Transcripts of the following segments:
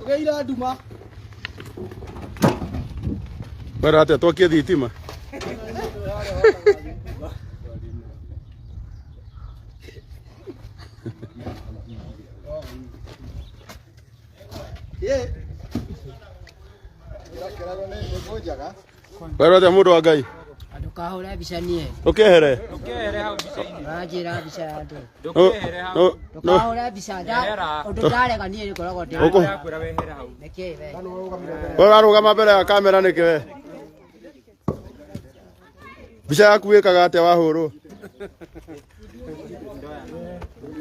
Geira nduma. Bara atia twakie thitima. Bara atia mundu wa Ngai. Ndukahura mbica nie. Ukehere. Ukehere hau mbica-inĩ. Ranjĩra mbica ya andũ. Ndukehere hau. Ndukahura mbica nda. Ũndũ ndarega niĩ nĩkoragwo ndĩ. Ndakwĩra wehere hau. Nĩkĩ we? Ũrarũgama mbere ya kamera nĩkĩ we? Mbica yaku wĩkaga atĩa wahũrwo?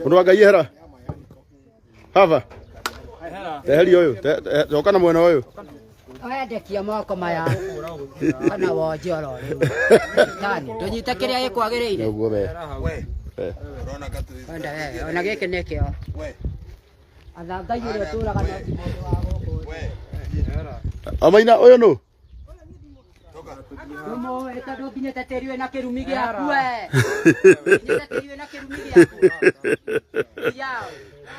Mũndũ wa Ngai ehera. Hava. Eheri ũyũ. Joka na mwena ũyũ. Oyendekia moko maya. Kana wonjoro rĩu. Tani, tũnyite kĩrĩa gĩkwagĩrĩire. Nĩguo we. Ũrona we, ona gĩkĩ nĩkĩo. Athangai ũrĩa ũtũraga na mũndũ wa gũkũ. Maina ũyũ nũ? Mũmũ ĩtandũ nginyĩte tĩri wĩna kĩrumi gĩaku we. Nginyĩte tĩri wĩna kĩrumi gĩaku. Yao.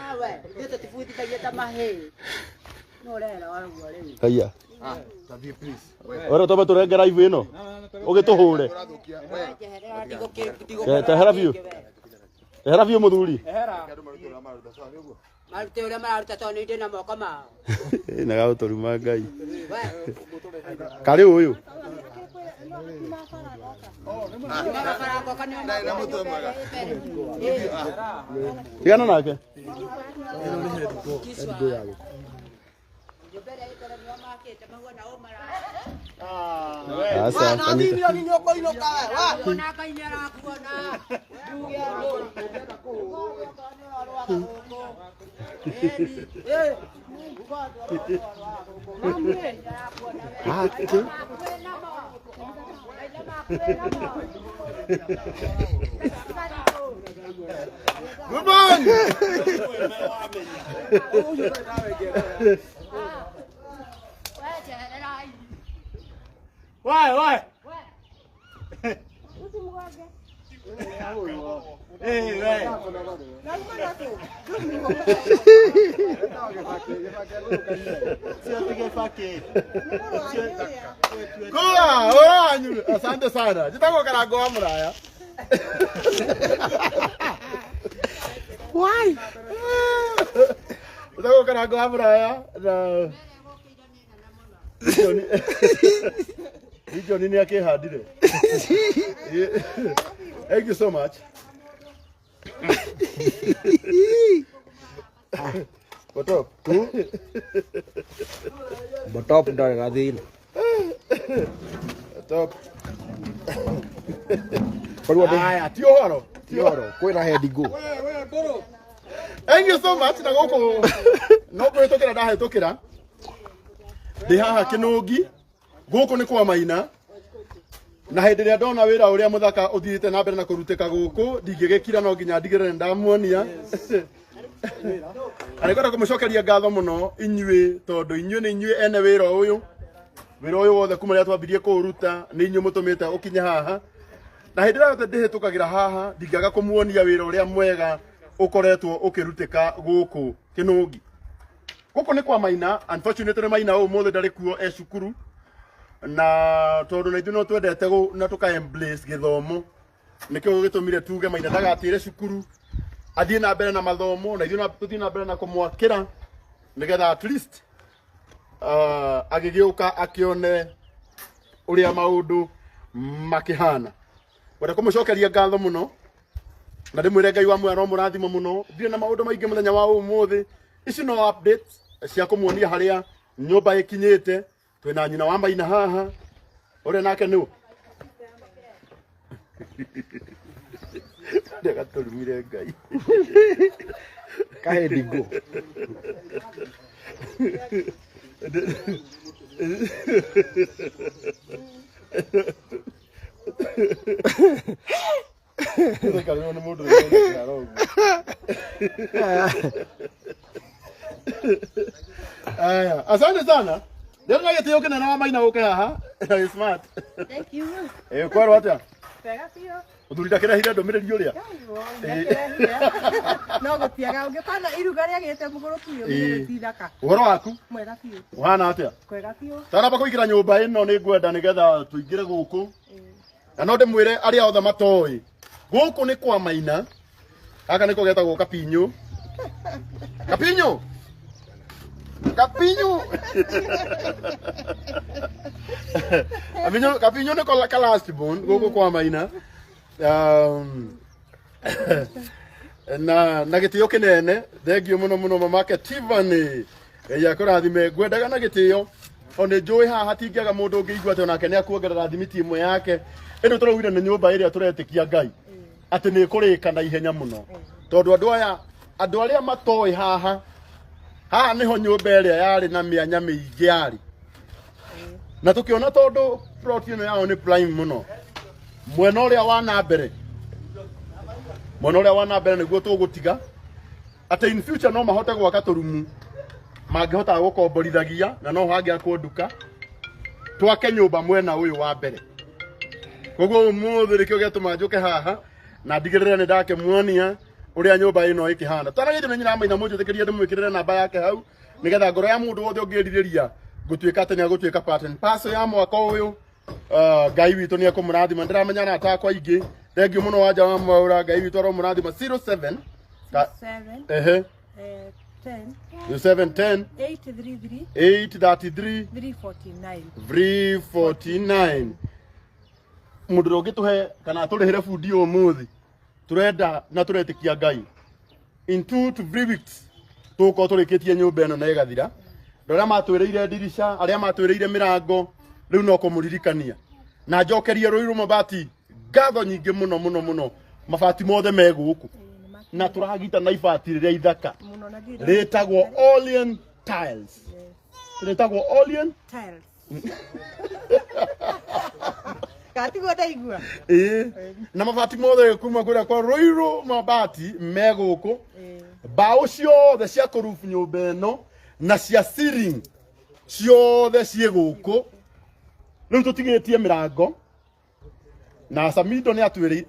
Awe, nĩtũ tibundithagia ta mahĩ. No ũrera waruguo rĩu. Haya. Ora toba turengera ivu ino. Ugituhure. Tehera biu. Tehera biu muthuri. Marute uria mararuta tondũ ndĩ na moko mao. Na gauturuma Ngai. Kari uyu. Tigana nake. Asa, nini nyoko inoka wa. Ona kainera kuona. Good morning. Why? Asante sana. Jitako Karangu wa muraya. Why? Jitako Karangu wa muraya. Hijo nini yake hadire. Thank you so much. Botop. Botop ndare radil. Top. Aya, tioro. Kwĩna head go. Thank you so much. Na goko no kwĩtũkĩra ndahĩtũkĩra. Ndi haha Kinungi. Gũkũ nĩ kwa Maina. Na hĩndĩ ĩrĩa ndona wĩra ũrĩa mũthaka ũthiĩte na mbere na kũrutĩka gũkũ, ndingĩgĩkira no nginya ndigĩrĩre ndamuonia. Arĩkwenda kũmũcokeria ngatho mũno inyuĩ tondũ inyuĩ nĩ inyuĩ ene wĩra ũyũ. Wĩra ũyũ wothe kuma rĩrĩa twambirie kũũruta nĩ inyuĩ mũtũmĩte ũkinye haha. Na hĩndĩ ĩrĩa yothe ndĩhĩtũkagĩra haha, ndingĩaga kũmuonia wĩra ũrĩa mwega ũkoretwo ũkĩrutĩka gũkũ Kinungi. Gũkũ nĩ kwa Maina, unfortunately Maina ũmũthĩ ndarĩ kuo cukuru. Na tondu na ithuĩ no twendete na tuka embrace githomo nikio gĩtũmire tuge Maina ndagatĩre cukuru athiĩ na mbere na mathomo na ithuĩ tũthiĩ na mbere na kũmwakĩra nigetha at least agĩgĩũka akĩone ũrĩa maũndũ makĩhana. Wenda kũmũcokeria ngatho mũno na ndĩmwĩre Ngai wa muoyo no mũrathimo mũno. Ndirĩ na maũndũ maingĩ mũthenya wa ũmũthĩ. Ici no updates cia kũmuonia harĩa nyũmba ĩkinyĩte. Twina nyina wa Maina haha. Ore nake nũ? Ndega tũrumire Ngai. Kahe digo. Karibu na mũndũ ũrĩa ũrarogwo. Aya, asante sana. Ndio ngagĩtĩo kĩnene wa Maina ũke haha. Smart. Thank you. Kwaro atĩa? Pega pio. Uthurida kirehire ndomiriri uria. No gutiaga ungikana iruga riagite muguruki yo thaka. Uhoro waku? Mwega biu. Uhana atia? Kwega biu. Tana ba kuigira nyumba ino ni ngwenda nigetha tuingire guku. Na no ndimwire aria othe matoi. Guku ni kwa Maina. Aka niko getagwo Kapinyu. Kapinyu. Kapinyu. Kapinyu ni kwa last born guku kwa Maina. Na gitio kinene thengio muno mamake Tivani ya kurathime ngwendaga na gitio one njui haha hatingiaga mundu ungiigua ati onake ni akuongerera thimiti imwe yake ino turawira ni nyumba iria turetikia Ngai ati ni kurika na ihenya muno tondu andu aria matoi haha niho nyumba iria yari na mianya miingi yari na tukiona tondu plot ino yao ni prime muno mwena uria wana mbere niguo tugutiga ati in future no mahote gwaka turumu mangihota gukomborithagia na no hangia kunduka twake nyumba mwena uyu wa mbere koguo umuthi rikio getuma njuke haha na ndigirire ni ndake muonia uria nyumba ino ikihana tana gite nyina Maina munjitikirie ndimwikirire namba yake hau nigetha ngoro ya mundu wothe ungiririria gutuika ati ni agutuika pattern pass ya mwaka uyu Ngai witu ni akumurathima ndiramenya na atakwa ingi thengiu muno wanja wa mwaura Ngai witu aromurathima 07 10 833 349 mundu ungituhe kana turihire fundi umuthi turenda na turetikia Ngai in 2 to 3 weeks tuko turikitie nyumba ino na igathira ndora matwireire dirisha aria matwireire mirango riu no kumuririkania na njokerie ruiru mabati ngatho nyingi muno mabati mothe meguku na turagita na ibati riria ithaka ritagwo Olean tiles ritagwo Olean tiles katigo ndaigua na mabati mothe kuma kuria kwa ruiru mabati meguku bao ciothe cia kurufu nyumba ino na cia ceiling ciothe cie guku riu tutigitie mirango na Samido ni atwiriire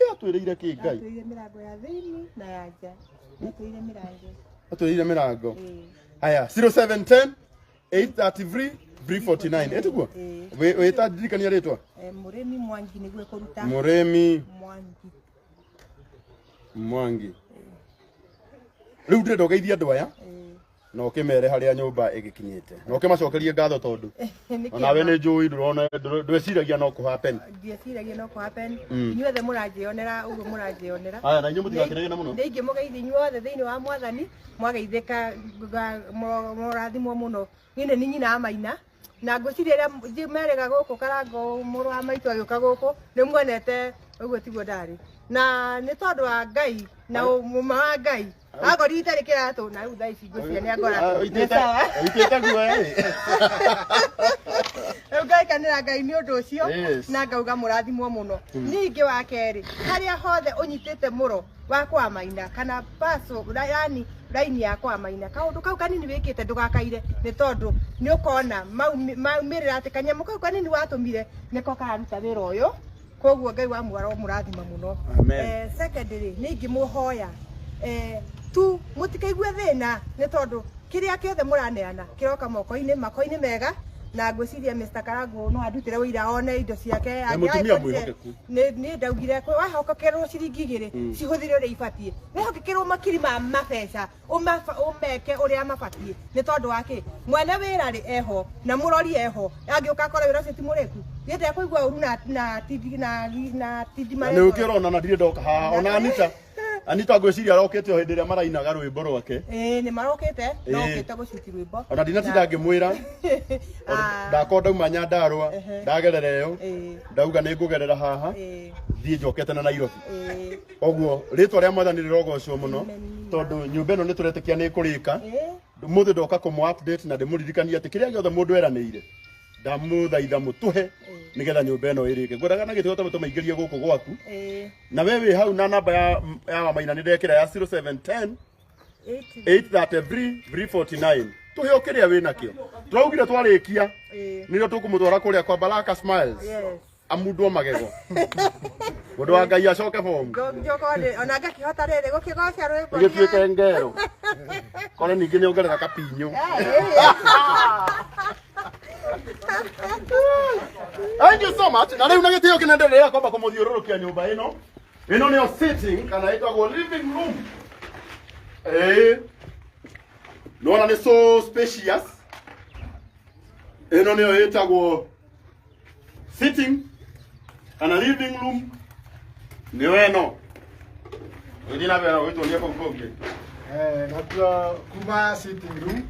ki Ngai atwiriire mirango ya thiini na ya nja atwiriire mirango haya 0710 833 349 etigwo wita dirikania ritwa Muremi Mwangi niguo kuruta Muremi Mwangi riu ndire ndogeithia andu aya no kimere haria nyumba igikinyite no kimacokerie ngatho tondu onawe ni njui ndurona ndweciragia no ku happen ndieciragia no ku happen inyuothe muranjionera uguo muranjionera aya na inyu mutigakirege na muno ndingi mugeithi inyuothe thiini wa mwathani mwageithika murathimwo muno ngine ni nyina wa Maina na ngwiciria merega guku Karangu muru wa maitu agiuka guku ni muonete uguo tiguo ndari na ni tondu wa Ngai na muma wa Ngai agori itari kiratu na riu thaici ngwiciria ni agora itete guo Ngai kanira Ngai ni undu ucio na ngauga murathimwo muno ningi wa keri haria hothe unyitite muro wa kwa Maina kana paso yani raini ya kwa Maina kaundu kau kanini wikite ndugakaire ni tondu ni ukona maumirira ati kanyamo kau kanini watumire niko karuta wira uyu koguo Ngai wa mwaro murathima muno secondary ningi muhoya tu mutikaigwe thina ni tondu kiria kiothe muraneana kiroka moko-ini mako-ini mega na ngwiciria Mr. Karangu no andutire wira one indo ciake ni ndaugire wahokekerwo ciringi 2 cihuthire uria ibatie wihokekerwo makiri ma mabesa umeke uria mabatie ni tondu wake mwene wira ri eho na murori eho angiuka kora wira ucio ti mureku yete kuigua uru na tidi mare ni ukirona na ndire ndoka ha ona Anita ngwiciria arokete o hindi ria marainaga rwimbo rwake ni marokete no okete gucuti rwimbo ona ndinatinda ngimwira ndakonda uma Nyandarua ndagerera yo ndauga ni ngugerera haha thie njokete na Nairobi oguo ritwa ria mwathani rirogocwo muno tondu nyumba ino ni turetikia ni kurika muthi ndoka kumu update na ndimuririkania ati kiria giothe mundu eraniire ndamuthaitha mutuhe nigetha nyumba ino irike ngwiraga na gitio tamo maingirie guku gwaku na wewe hau na namba ya Maina ni ndekira ya 0710 833 349 tuhio kiria wina kio turaugire twarikia nirio tukumutwara kuria kwa Baraka Smiles amundwo magego mundu wa Ngai acoke bomu Njokone ona ngakihota riri gukigocia rwimbo gituike ngero kore ningi niongerera kapinyo Thank you so much. Na riu na gitio kinendelea kwamba kumuthiururukia nyumba ino niyo sitting kana itagwo living room. Nona ni so spacious. Ino niyo itagwo sitting kana living room. Niyo eno. Ndina bera wito ndio kongoge. Natua kuma sitting room.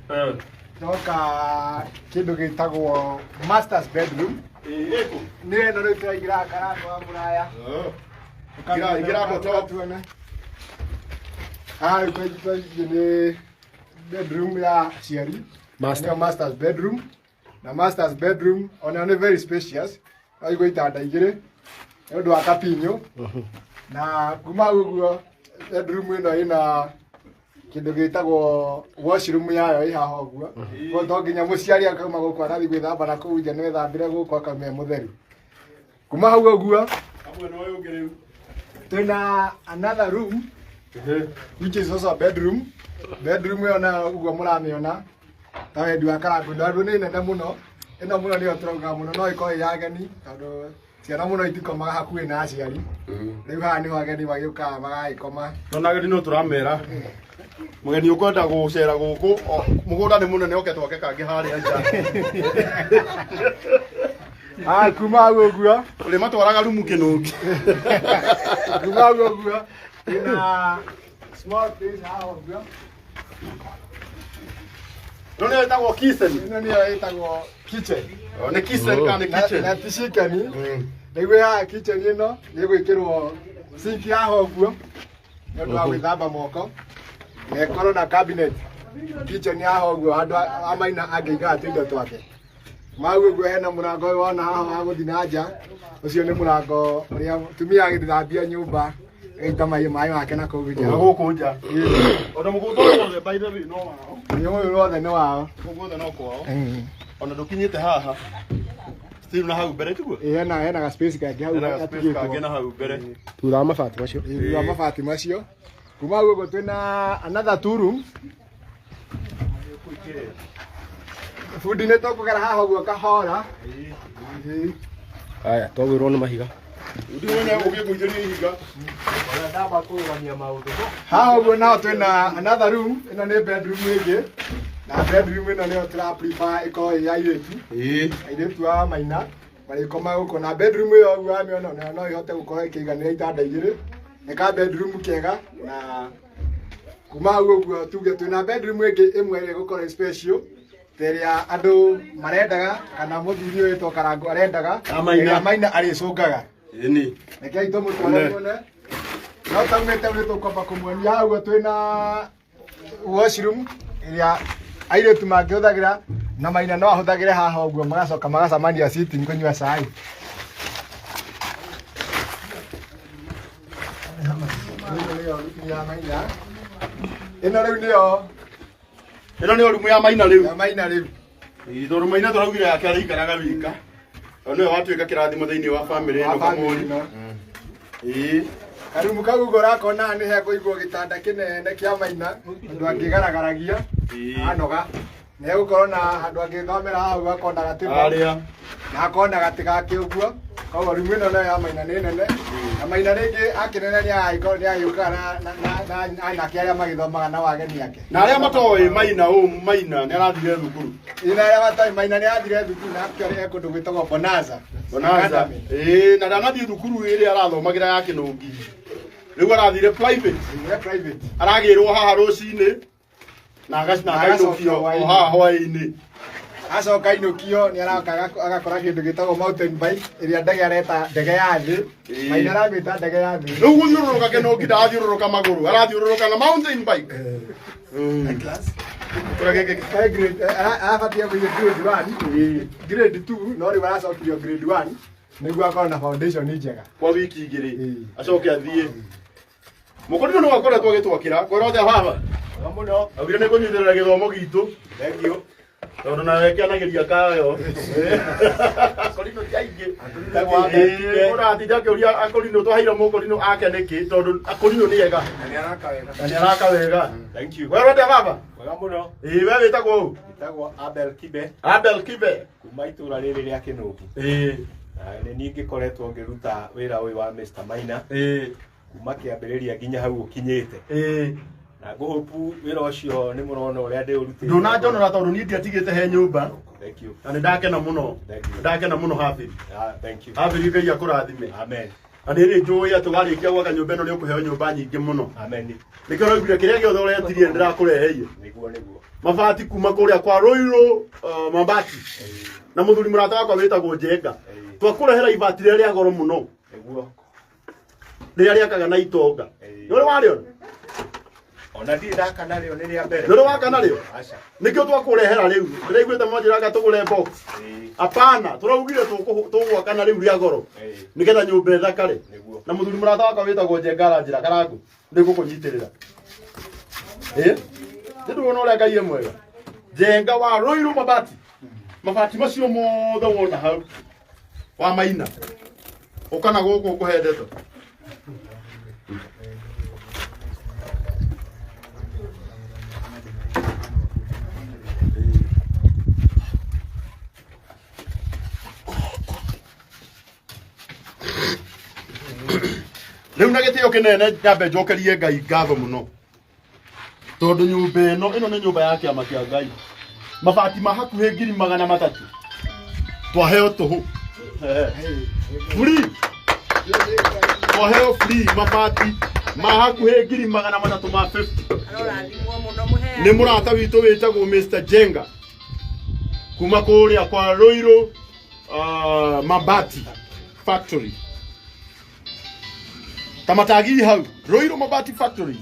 Noka kindu gitagwo master's bedroom. Eko. Nĩ no rĩu tũraingĩra Karangu wa Mũraya. Gira top. Rĩu tũingĩ nĩ bedroom ya aciari. Nĩyo master's bedroom. Na master's bedroom ona nĩ very spacious. No igũ itanda igĩrĩ. Nĩ ũndũ wa kapinyo. Na kuma ũguo bedroom ĩno ĩna kindu gitagwo washroom yayo ĩ haha ũguo. Ko to nginya mũciari akauma gũkũ arathi gwĩthamba na kũu nja nĩ thambire gũkũ akamenya mũtheru. Kuma hau ũguo twĩna another room which is also a bedroom. Bedroom ĩyo na ũguo mũramĩona ta wendi wa Karangu ndũ nĩ nene mũno. Ĩno mũno nĩyo tũrauga mũno no ĩkorwo ĩ ya ageni tondũ ciana mũno itikomaga hakuhĩ na aciari. Rĩu haha nĩho ageni magĩũkaga magagĩkoma. Tona ageni no tũramera. Mugeni ukwenda gucera guku mugunda ni munene oke twake kangi haria nja. Kuma hau ũguo Uri matwaraga rumu kinungi. kuma hau ũguo ina small place haha ũguo. No ni etagwo kitchen. Ĩno nĩyo ĩtagwo kitchen. Ni kitchen kana kitchen. Na ti cikeni. Nĩguo haha kitchen ĩno nĩ gwĩkĩrwo sink haha ũguo nĩ ũndũ wa gwĩthamba moko. Na ĩkorwo na cabinet kitchen haha ũguo handũ a Maina angĩigaga tũindo twake. Mau ũguo hena mũrango ũyũ wona haha wa gũthiĩ na nja. Ũcio nĩ mũrango ũrĩa tumia agĩthambia nyũmba ĩgaita maĩ make na kũu nja. Gũkũ nja. Ona mũgũnda wothe by the way no wao. Ũyũ wothe nĩ wao. Mũgũnda no kwao. Ona ndũkinyĩte haha. Still na hau mbere tiguo. Hena ga space kangĩ hau gatigĩtwo na hau mbere. Thutha wa mabati macio. Thutha wa mabati macio. Kuma hau ũguo twĩna another two room. Fundi nĩ tũkũgera haha ũguo kahora. Aya, twagwĩrwo nĩ mahiga. Ndiwona ũgĩkũithĩria ihiga. Ndamba kũrũgamia maũndũ. Haha ũguo nao twĩna another room. Ĩno nĩ bedroom ĩngĩ. Na bedroom ĩno nĩyo tũra prefer ĩkorwo ĩ ya airĩtu. Airĩtu a Maina marĩkoma gũkũ. Na bedroom ĩyo ũguo wamĩona no ĩhote gũkorwo ĩkĩiganĩra itanda igĩrĩ. Nĩ ka bedroom kega na kuma hau ũguo tuge twĩna bedroom ĩngĩ ĩmwe ĩrĩa ĩgũkorwo special ĩrĩa andũ marendaga kana mũthuri ũyũ wĩtwo Karangu arendaga ĩrĩa Maina arĩcũngaga. Ĩni. Rekei tũmũtware muone. No taumĩte ũrĩa tũkwamba kũmuonia hau ũguo twĩna washroom ĩrĩa airĩtu mangĩhũthagĩra na Maina no ahũthagĩre haha ũguo magacoka magacamania sitting kũnyua cai. Ĩno rĩu nĩyo rumu ya Maina rĩu. ya Maina rĩu. Tondũ Maina tũraugire yake araikaraga wika. Nĩwe watuĩka kĩrathimo thĩinĩ wa family ĩno kamũri. Karumu kau ũguo ũrakona nĩ he kũigwo gĩtanda kĩnene kĩa Maina andũ angĩgaragaragia anoga. Nĩ egũkorwo na andũ angĩthomera hau akona gatĩba na akona gatĩ gake ũguo. Koguo rumu ĩno nayo ya Maina nĩ nene. Na Maina rĩngĩ akĩnene nĩ agĩũkaga na anake arĩa magĩthomaga na wageni ake. Na arĩa matoĩ Maina nĩ arathire thukuru. Ina arĩa matoĩ Maina nĩ arathire thukuru na akĩarĩ kũndũ gwĩtagwo Bonanza. Na ndanathiĩ thukuru ĩrĩa arathomagĩra ya Kĩnũngi. Rĩu arathire private. Aragĩrwo haha rũcinĩ na againũkio haha hwaĩ-inĩ. Acoka ainũkio nĩ aroka agakora kĩndũ gĩtagwo mountain bike ĩrĩa ndege areta ndege ya thĩ. Maina aramĩta ndege ya thĩ. Rĩu gũthiũrũrũka Kĩnũngi ndarathiũrũrũka magũrũ, arathiũrũrũka na mountain bike. Arabatia kũiga grade 2 no rĩu aracokirio grade 1 nĩguo akorwo na foundation njega. Kwa wiki igĩrĩ acoke athiĩ. Mũkũrinũ nĩ wakoretwo agĩtwakĩra kwĩra othe haha. Mũno. Augire nĩ kũnyitĩrĩra gĩthomo gitũ. Thank you. Tondu na weke anageria kayo. Akorino jaingi. Uratinda kiuria akorino twaheire mukorino ake niki tondu akorino ni ega. Ni araka wega. Thank you. Wewe baba. Wega muno. Wewe witagwo Itagwo Abel Kibe. Abel Kibe. Kuma itura riri ria Kinubi. Ni niĩ ngĩkoretwo ngĩruta wĩra ũyũ wa Mr. Maina. Kuma kĩambĩrĩria nginya hau ũkinyĩte. Na ngũhopu wĩra ũcio nĩ mũrona ũrĩa ndĩũrutĩte. Ndũnanjonora tondũ niĩ ndiatigĩte he nyũmba. Thank you. Na ndakena muno. Ndakena muno happy. Thank you. Happy Ngai akũrathime. Amen. Ani rĩ njũĩ atĩ warĩkia gwaka nyũmba ĩno nĩ ũkũheo nyũmba nyingĩ mũno. Amen. Nĩkĩo ũraugire kĩrĩa gĩothe ũretirie ndĩrakũreheire. Nĩguo. Mabati kuma kũrĩa kwa Rũirũ mabati. Na mũthuri mũrata wakwa wĩtagwo Njenga. Twakũrehera ibati rĩrĩa rĩa goro mũno. Nĩguo. Rĩrĩa rĩakaga na itonga. Nĩ ũrĩ warĩona? Ona ndirĩ ndaka narĩo nĩ rĩa mbere. Nĩ ũrĩ waka narĩo? Aca. Nĩkĩo twakũrehera rĩu. Ndĩraiguĩte mwanjĩraga tũgũre box. Apana, tũraugire tũgwaka na rĩu rĩa goro. Nĩgetha nyũmba ĩthakare. Na mũthuri mũrata wakwa wĩtagwo Njenga njĩra Karangu. Nĩngũkũnyitĩrĩra. Ndĩruona ũrĩa Ngai mwega. Njenga wa Rũirũ mabati. Mabati macio mothe wona hau. Wa Maina. Ũkana gũkũ ũkũhendete. Rĩu na gĩtĩo kĩnene nyambe njokerie Ngai ngatho mũno. Tondũ nyũmba ĩno nĩ nyũmba ya kĩama kĩa Ngai. Mabati ma hakuhĩ 300,000 twaheo tũhũ. Free. Twaheo free mabati ma hakuhĩ 350,000. Nĩ mũrata witũ wĩtagwo Mr. Jenga. Kuma kũrĩa kwa Rũirũ mabati factory. Tamatagi hau Rũirũ mabati factory.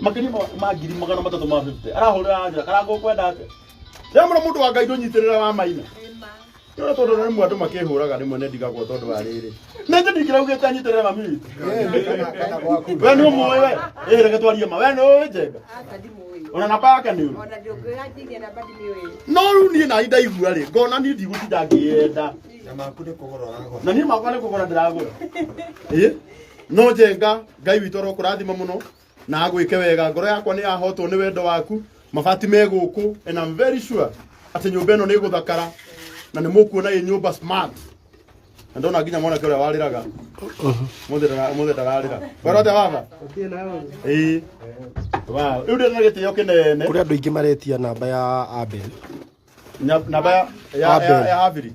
Makini ma 350,000. Arahũrĩra njĩra Karangu kwenda atĩa. Rĩu mũndũ wa Ngai ndũnyitĩrĩra wa Maina. Nĩ tondũ nĩ mũndũ makĩhũraga rĩmwe nĩ ndigagwo tondũ wa rĩrĩ. Nĩ ndĩkĩraugĩte anyitĩrĩra mami witũ. We nĩ ũmũĩ we. Reke twarie ma. We nĩ ũĩ Njenga. Ona namba yake nĩ ũĩ. Ona ndĩngĩra nginya namba ndĩmĩũĩ. No rĩu niĩ na ndaigua rĩ. Ngona niĩ ndigũtinda ngĩenda. Na maku nĩ kũgũra ũragũra. Na niĩ makwa nĩ kũgũra ndĩragũra. No Njenga Ngai witũ arokũrathima mũno. Na agwĩke wega ngoro yakwa nĩ yahotwo nĩ wendo waku. Mabati me gũkũ and I'm very sure atĩ nyũmba ĩno nĩ ĩgũthakara na nĩ mũkuona ĩ nyũmba smart. Na ndona nginya mwanake ũrĩa warĩraga. Mũthĩ ndararĩra. Werwo atĩa baba? Wow. Rĩu ndĩrĩ na gĩtĩo kĩnene. Kũrĩ andũ aingĩ maretia namba ya Abel. Namba ya Haviri. Haviri.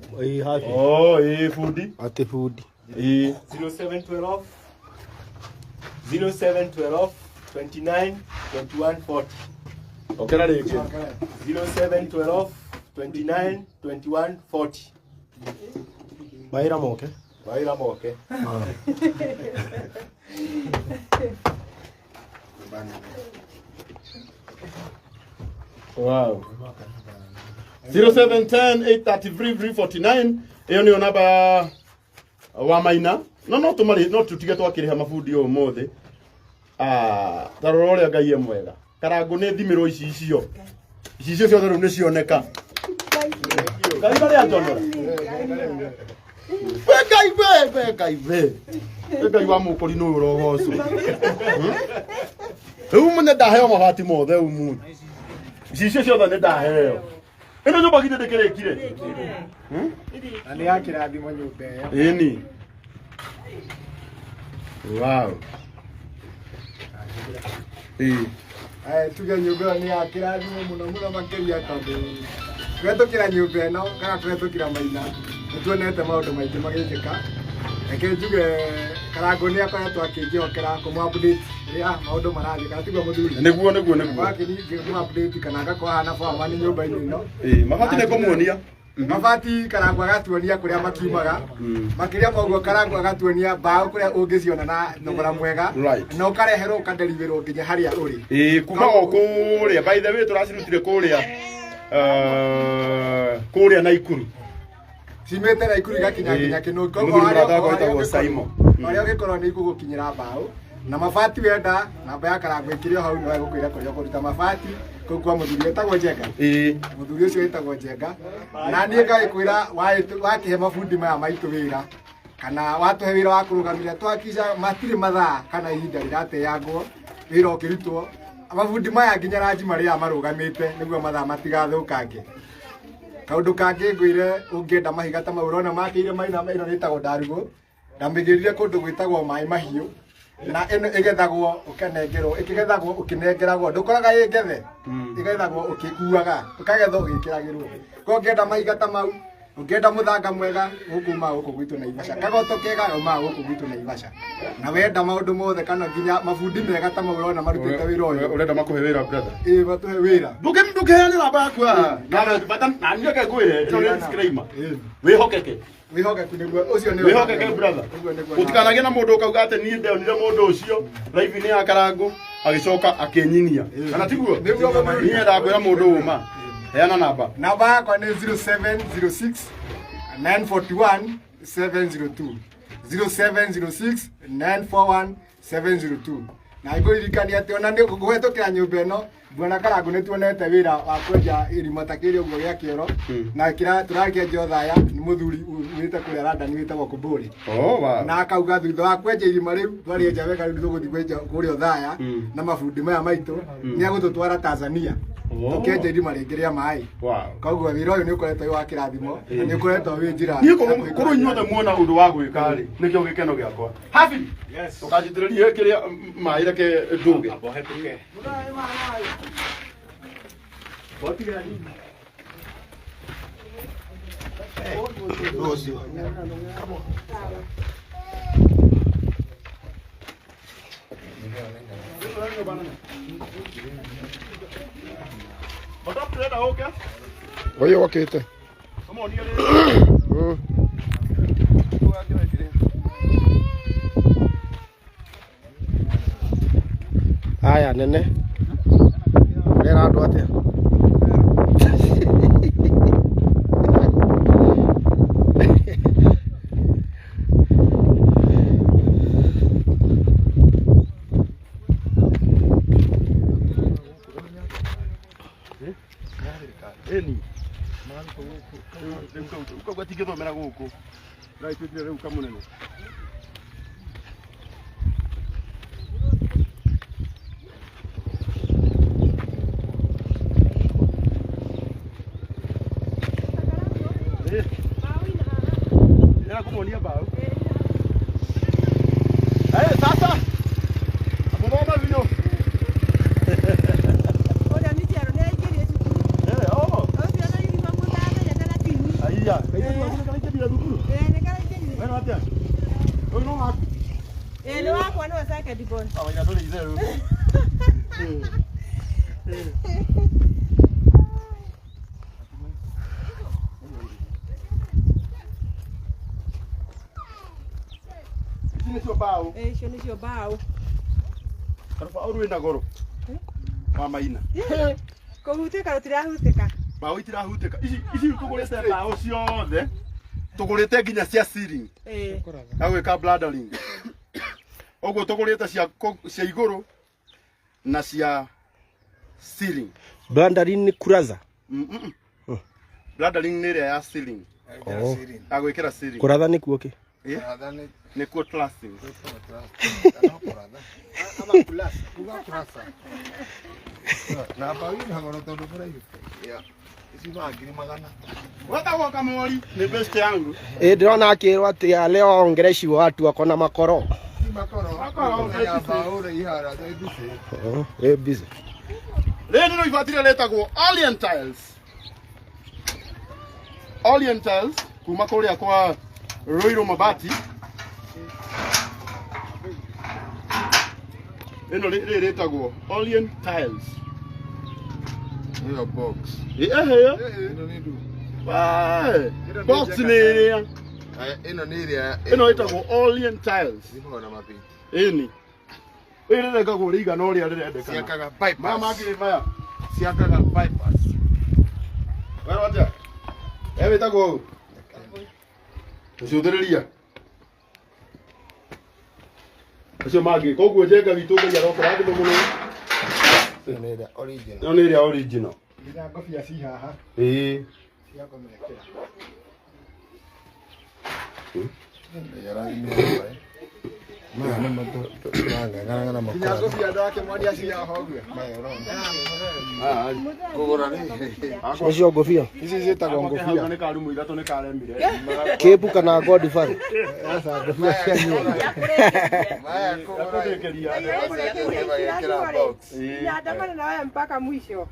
Oh, fundi. Ati fundi. 0712 0712 29 21 40. Okay, na rĩngĩ. 0712 29 21 40. Maira moke. Maira moke. Wow. 0710 833 349. Iyo nĩyo namba wa Maina. No tutige twakĩrĩha mabundi ũmũthĩ. Tarora ũrĩa Ngai mwega. Karangu nĩ thimĩrwo icio. Icio ciothe rĩu nĩ cioneka. Ngai barĩ anjondora. Ngai wa mũkũri nĩ ũrogocwo. Rĩu mũne ndaheo mabati mothe ũmũthĩ. Icio ciothe nĩ ndaheo. Ĩno nyũmba githĩ ndĩkĩrĩkire? Na nĩ ya kĩrathimo nyũmba ĩyo. Ĩni. Wow. Tuge nyũmba ĩyo nĩ ya kĩrathimo mũno makĩria tondũ twetũkĩra nyũmba ĩno kana twetũkĩra Maina nĩtuonete maũndũ maingĩ magĩkĩka. Reke njuge Karangu nĩ akoretwo akĩnjokera kũmũ-update rĩrĩa maũndũ marathiĩ kana tiguo mũthuri. Nĩguo. Wakĩmũ-update kana agakorwo hana baba nĩ nyũmba-inĩ ĩno. Mabati nĩ kũmuonia. Mabati Karangu agatuonia kũrĩa makiumaga. Makĩria moguo Karangu agatuonia mbaũ kũrĩa ũngĩciona na thogora mwega. Na ũkareherwo ũkaderibĩrwo nginya harĩa ũrĩ. Kuma kũrĩa by the way tũracirutire kũrĩa Naikuru. Simete Naikuru igakinya nginya Kĩnũngi. Koguo harĩa ũgĩkorwo nĩ igũgũkinyĩra mbaũ. Na mabati wenda namba ya Karangu ĩkĩrĩ o hau no egũkwĩra kũrĩa ũkũruta mabati kwa muthuri wetagwo Njenga ĩ muthuri ucio wetagwo Njenga na niĩ ngagĩkwĩra wakĩhe mabundi maya maitũ wĩra kana watuhe wĩra wa kũrũgamĩrĩra twakica matirĩ mathaa kana ihinda rĩrateangwo wĩra ũkĩrutwo mabundi maya nginya ranji marĩa marũgamĩte nĩguo mathaa matigathũkange. Kaũndũ kangĩ ngwĩre ũngĩenda mahiga ta mau ũrona makĩire Maina ĩno ĩtagwo Ndarugu ndamĩgĩrire kũndũ gwĩtagwo Maĩ Mahiũ na ĩno ĩgethagwo ũkanengerwo ĩkĩgethagwo ũkĩnengeragwo ndũkoraga ĩngethe ĩgethagwo ũkĩkuaga ũkagethwo ũgĩkĩragĩrwo. Ko ngĩenda mahiga ta mau ũngĩenda mũthanga mwega gũkuma gũkũ gwitũ Naivasha kagoto kega uma gũkũ gwitũ Naivasha na wenda maũndũ mothe kana nginya mabundi mega ta mau ũrona marutĩte wĩra ũyũ ũrenda makũhe wĩra brother batuhe wĩra ndũkeheane namba yaku haha na niĩ reke ngwĩre ĩno nĩ disclaimer wĩhokeke wĩhokeku nĩguo ũcio nĩ wĩhokeke brother gũtikanagie na mũndũ ũkauga atĩ niĩ ndonire mũndũ ũcio live-inĩ ya Karangu agĩcoka akĩnyinia kana tiguo niĩ nyendaga kwĩra mũndũ ũma heana namba yakwa nĩ 0706 941 702 0706 941 702 na ngũririkania atĩ ona nĩ kũhĩtũkĩra nyũmba ĩno Bwana Karangu nĩ tuonete wĩra wa kwenja irima ta kĩrĩa ũguo gĩa kĩoro na tũrakĩenja thaya nĩ mũthuri wĩte kũrĩa London wĩtagwo Kumbũri na akauga thutha wa kwenja irima rĩu twarĩenja wega rĩu tũgũthiĩ kwenja kũrĩa thaya na mabundi maya maitũ nĩ agũtũtwara Tanzania tũkenja irima rĩngĩ rĩa maĩ koguo wĩra ũyũ nĩ ũkoretwo wĩ wa kĩrathimo na nĩ ũkoretwo wĩ njĩra niĩ kũrũ inyuothe muona ũndũ wa gwĩka rĩ nĩkĩo gĩkeno gĩakwa Hafi ũkanjitĩrĩria kĩrĩa maĩ reke ndũge Ũyũ okĩte. Aya nene. Rĩera andũ atĩa? ukauga tingĩthomera gũkũ na ituĩkire rĩu kamũnene kũmonia mbaũ sasa amũthoma biũ Ele wako wana wasaka dibon. Awanya dole izero. Ini sio bao. Sio ni sio bao. Karufa oru ina goro. Mama ina. Ko huteka rotira huteka. Bao itira huteka. Ici tugurite bao ciothe. Tugurite nginya cia ceiling. Na gwika bladdering. Oguo tugurite cia iguru na cia ceiling. Bladdering ni kuraza. Bladdering ni ya ceiling. Agwikira ceiling. Kuratha ni kuo ki? Kuratha ni kuo classing. ama kulasa kulasa na bawi na ngoro tondu buraihu isi bagiri magana Watago kamori ni best yangu. Ndĩrona akĩrwo atĩ leo ongereshi watu akona makoro. makoro ya baure ihara dai bisi Busy. Rĩrĩ no ibatire letagwo Orient Tiles. Orient Tiles kuma kũrĩa kwa Roiro Mabati. Ĩno rĩrĩ letagwo Orient Tiles. hiyo box Ino ni ndu box ni ĩrĩa. ino ni iria Ĩno ĩtagwo Orient Tiles. ipo na mapiti Ĩni. Ĩrĩrengagwo rĩigana ũrĩa rĩrendekana. siakaga bypass Mama akĩrĩmaya. siakaga bypass Wera watia. Wĩtagwo Ucũthĩrĩria. Acio mangĩ koguo Njenga witũ Ngai arokora thimo mũno. Nĩ original. No nĩ ĩrĩa original. Nginya ngobia ci haha. Cia kũmĩkĩra. Nginya ngobia ndakĩmwendia ci haha ũguo. Kũgũra nĩ. Nĩcio ngũbia. Ici ciĩtagwo ngobia. Nĩ karumu ithatũ nĩ karemire. Kĩpu kana Godfather. Sasa ngobia cia nyũmba. Maya kũgũra. Niandamana na wewe mpaka mwisho.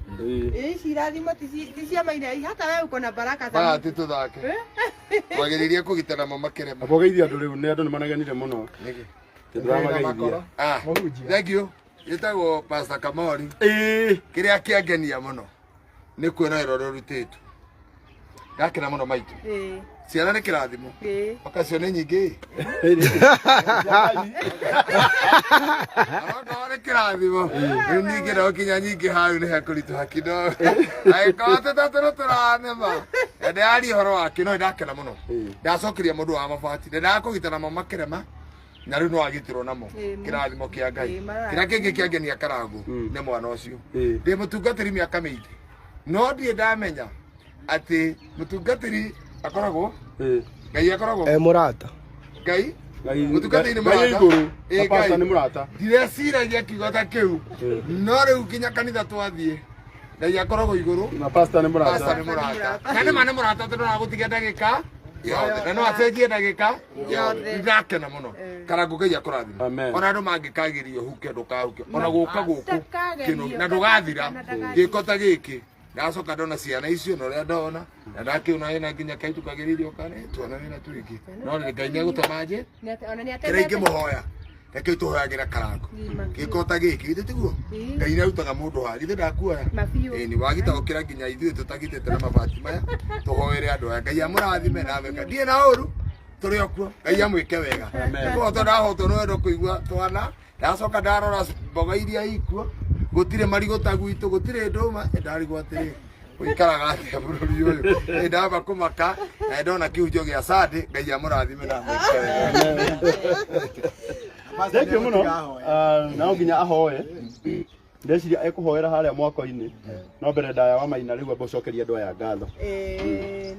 Hizi lazima tisia Maina hata wewe uko na baraka sana. Baya tituthake. Wagĩrĩire kũgitana mama kĩrema. Abogeithia andũ rĩu nĩ andũ nĩ manegenire mũno. Nĩkĩ? Ndĩramageithia. Thank you. Gĩtagwo Pastor Kamori. Kĩrĩa kĩangenia mũno nĩ kuona wĩra ũrĩa ũrutĩtwo. Ndakena mũno maitũ. Ciana nĩ kĩrathimo. Wakacio nĩ nyingĩ. Arona nĩ kĩrathimo. Rĩu ningĩ no kinya nyingĩ hau nĩ hakũritũha kidogo. Agĩkorwo tũtatũ tũranema. Ndĩrari ũhoro wake no ndakena mũno. Ndacokeria mũndũ wa mabati. Ndakũgitana mama kĩrema. Na rĩu no agitirwo namo kĩrathimo kĩa Ngai. Kĩrĩa kĩngĩ kĩangenia Karangu nĩ mwana ũcio. Ndĩ mũtungatĩri mĩaka mĩingĩ. No ndiĩ ndamenya atĩ mũtungatĩri akoragwo Ngai akoragwo Mũrata. Ngai mũtungatĩri nĩ mũrata. Pastor nĩ mũrata. Ndireciragia kiugo ta kĩu. No rĩu nginya kanitha twathiĩ Ngai akoragwo igũrũ. Na pastor nĩ mũrata. Pastor nĩ mũrata. Kana nĩ mũrata tondũ nagũtigia ndagĩka yothe. Na no acenjie ndagĩka yothe. Ndakena mũno. Karangu Ngai akũrathima. Ona andũ mangĩkagĩrio huke ndũkahuke. Ona gũka gũkũ kĩno na ndũgathira. Gĩko ta gĩkĩ. Ndacoka ndona ciana icio na ũrĩa ndona na ndakiuna hena nginya kaitu kagĩrĩrio kane tuona wĩra twĩngĩ. No Ngai nĩegũtũma nje. Kĩrĩa ingĩmũhoya reke tũhoyagĩra Karangu. Gĩko ta gĩkĩ githĩ tiguo. Ngai nĩarutaga mũndũ haha githĩ ndakuoya. Nĩ wagita gũkĩra nginya ithuĩ tũtagitĩte na mabati maya. Tũhoere andũ aya Ngai amũrathime na wega. Ndiĩ na ũru tũrĩ okuo. Ngai amwĩke wega. Nĩkũhotwo ndahotwo nĩ wendo kũigua twana. Ndacoka ndarora mboga iria ikuo. Gũtirĩ marigũ ta gwitũ gũtirĩ ndũma ndarigwo atĩrĩ ũikaraga atĩa bũrũri ũyũ ndamba kũmaka na ndona kĩhunjio gĩa Sunday Ngai amũrathime na mwĩke wega. Thengio mũno. No nginya ahoe. Ndeciria ekũhoera harĩa mwako-inĩ. No mbere ndaya wa Maina rĩu ambocokeria andũ aya ngatho.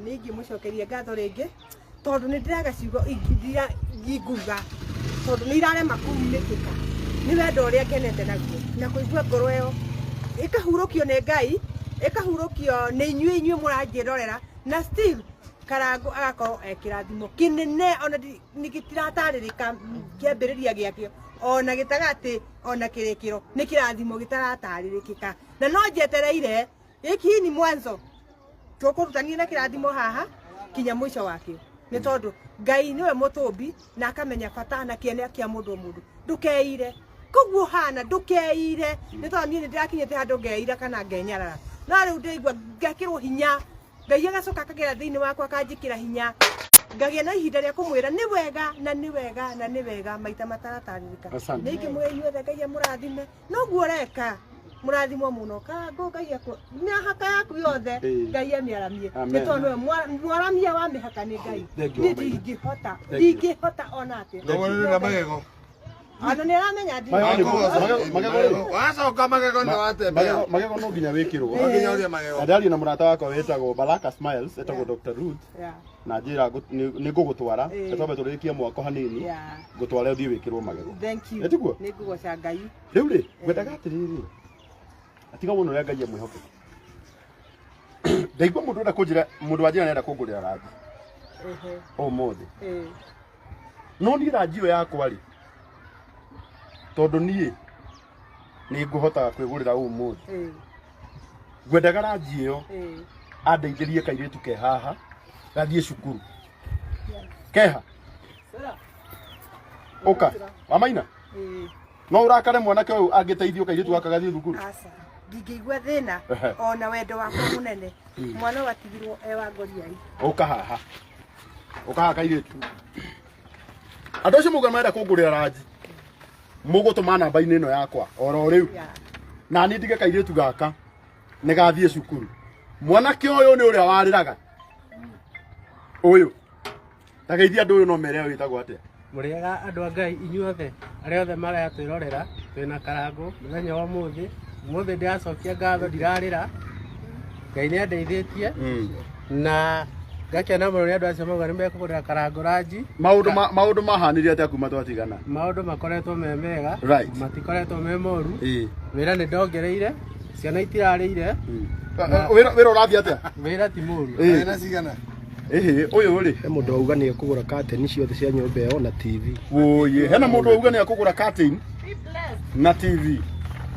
Ningĩ mũcokeria ngatho rĩngĩ tondũ nĩ ndĩraga ciugo ingĩthira ngiguga tondũ nĩ irarema kũunĩkĩka. Nĩ wendo ũrĩa ngenete naguo na kũigua ngoro ĩyo ĩkahurũkio nĩ Ngai ĩkahurũkio nĩ inyuĩ mũranjĩrorera na still Karangu agakorwo ekĩrathimo kĩnene ona gĩtiratarĩrĩka kĩambĩrĩria gĩakĩo ona gĩtagatĩ ona kĩrĩkĩro nĩ kĩrathimo gĩtaratarĩrĩkĩka na no njetereire gĩkĩ ni mwanzo tũkũrutania na kĩrathimo haha kinya mũico wakĩo nĩ tondũ Ngai nĩwe mũtũmbi na akamenya bata na kĩene kĩa mũndũ mũndũ ndũkeire koguo hana ndũkeire nĩ tondũ niĩ nĩndĩrakinyĩte handũ ngeira kana ngenyarara no rĩu ndĩigua ngekĩrwo hinya Ngai agacoka akagera thĩinĩ wakwa akanjĩkĩra hinya ngagĩa na ihinda rĩa kũmwĩra nĩ wega na nĩ wega na nĩ wega maita mataratarĩrĩka ningĩ mwĩ inyuothe Ngai amũrathime noguo reka mũrathimwo mũno Karangu Ngai akũ mĩhaka yaku yothe Ngai amĩaramie nĩ tondũ mwaramia wa mĩhaka nĩ Ngai niĩ ndingĩhota ona atĩa Ndagũrĩra magego. Ana nĩ aramenya wacoka magego nĩ watembea. Magego no nginya wĩkĩrwo. Nginya ũrĩa magego. Ndaria na mũrata wakwa wĩtagwo Baraka Smiles etagwo Dr. Ruth. Na njĩra nĩ ngũgũtwara twambe tũrĩkie mwako hanini ngũtware ũthiĩ wĩkĩrwo magego. Thank you. Nĩtiguo? Nĩ ngũgoca Ngai. Rĩu rĩ ngwendaga atĩrĩrĩ atiga mũno ũrĩa Ngai amwĩhoke. Ndaigua mũndũ enda kũnjĩra mũndũ wa njĩra nenda kũngũrĩra rangi. Ũmũthĩ. No niĩ rangi ĩyo yakwa rĩ tondũ niĩ nĩ ngũhota kwĩgũrĩra ũmũthĩ. Ngwendaga rangi ĩyo andeithĩrie kairĩtu ke haha gathiĩ cukuru. Keha ũka wa Maina no ũrakare mwanake ũyũ angĩteithio kairĩtu gaka gathiĩ thukuru. Ndingĩigua thĩna ona wendo wakwa mũnene mwana watigirwo wa ngoriai. Ũka haha kairĩtu. Andũ acio mauga marenda kũngũrĩra rangi mũgũtũma namba-inĩ ĩno yakwa oro rĩu na niĩ ndige kairĩtu gaka nĩ gathiĩ cukuru. Mwanake ũyũ nĩ ũrĩa warĩraga ũyũ ndageithia andũ ũyũ no mere wĩtagwo atĩa. Mũrĩega andũ a Ngai inyuothe arĩa othe maratwĩrorera twĩna Karangu mũthenya wa ũmũthĩ Mothe ndacokia ngatho ndirarira. Ngai nĩ andeithĩtie. Na ngakena mũno nĩ andũ acio mauga nĩ mekũgũrĩra Karangu ranji. Maũndũ mahanire atĩa kuma twatigana? Maũndũ makoretwo me mega. Right. Matikoretwo me moru. Wĩra nĩ ndongereire. Ciana itirarĩire. Wĩra ũrathiĩ atĩa? Wĩra ti mũru. Na cigana. Ũyũ rĩ, he mũndũ auga nĩ ekũgũra curtain ciothe cia nyũmba ĩyo na TV. Oye, hena mũndũ auga nĩ ekũgũra curtain na TV.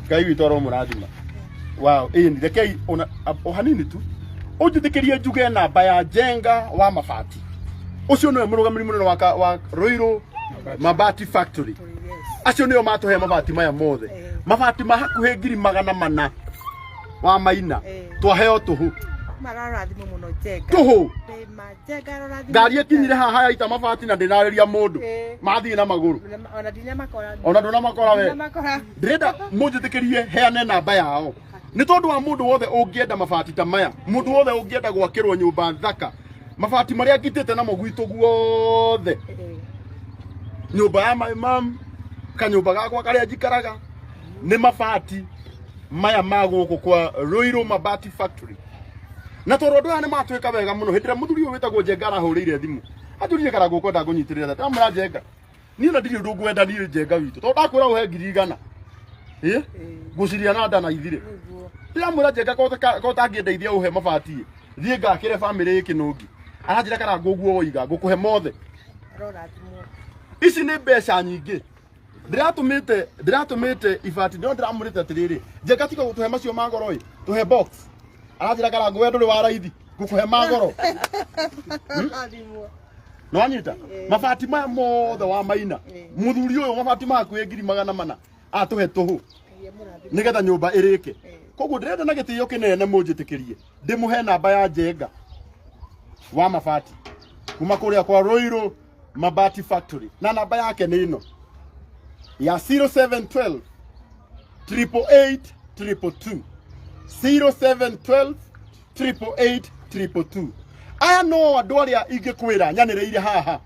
Ngai witũ aromũrathima. Wow, rekei o hanini tu. Ũnjĩtĩkĩrie njuge namba ya Njenga wa mabati. Ũcio nĩwe mũrũgamĩrĩri mũnene wa Ruiru Mabati Factory. Acio nĩo matũhe mabati maya mothe. Mabati ma hakuhĩ 400 wa Maina. Twaheo tũhũ. Mararathimo muno Njenga. Tũhũ. Njenga arathimo. Ngari ĩkinyire haha yaita mabati na ndĩnarĩria mũndũ. Mathiĩ na magũrũ. Ona ndinamakora. Ona ndũnamakora we. Ndĩrenda mũnjĩtĩkĩrie heane namba yao. Nĩ tondũ wa mũndũ wothe ũngĩenda mabati ta maya, mũndũ wothe ũngĩenda gwakĩrwo nyũmba thaka, mabati marĩa ngitĩte namo gwitũ guothe, nyũmba ya my mom, kanyũmba gakwa karĩa njikaraga, nĩ mabati maya ma gũkũ kwa Ruiru Mabati Factory. Na tondũ andũ aya nĩ matuĩka wega mũno, hĩndĩ ĩrĩa mũthuri ũyũ wĩtagwo Njenga arahũrĩire thimũ, anjũrire Karangu ũkwenda kũnyitĩrĩra ta mũra Njenga, niĩ na ndirĩ ũndũ ngwenda niĩ Njenga witũ, tondũ ndakwĩra ũhe 100 ngũciria na nda na ithire. Ndĩramwĩra Njenga ko ũtangĩndeithia ũhe mabati, thiĩ ngakĩre bamĩrĩ ĩkĩnũngi. Aranjĩra Karangu ũguo woiga ngũkũhe mothe. Ici nĩ mbeca nyingĩ. Ndĩratũmĩte ibati, no ndĩramwĩrĩte atĩrĩrĩ, Njenga tiga gũtũhe macio ma goro ĩ, tũhe box. Aranjĩra Karangu we ndũrĩ wa raithi, ngũkũhe ma goro. No anyita mabati maya mothe wa Maina, mũthuri ũyũ mabati makuhĩ 400 atũhe tũhũ nĩgetha nyũmba ĩrĩke. Koguo ndĩrenda na gĩtĩo kĩnene mũnjĩtĩkĩrie ndĩmũhe namba ya Njenga wa mabati kuma kũrĩa kwa Ruiru Mabati Factory, na namba yake nĩ ĩno ya 0712 888 222 0712 888 222. Aya no andũ arĩa ingĩkwĩra nyanĩrĩire haha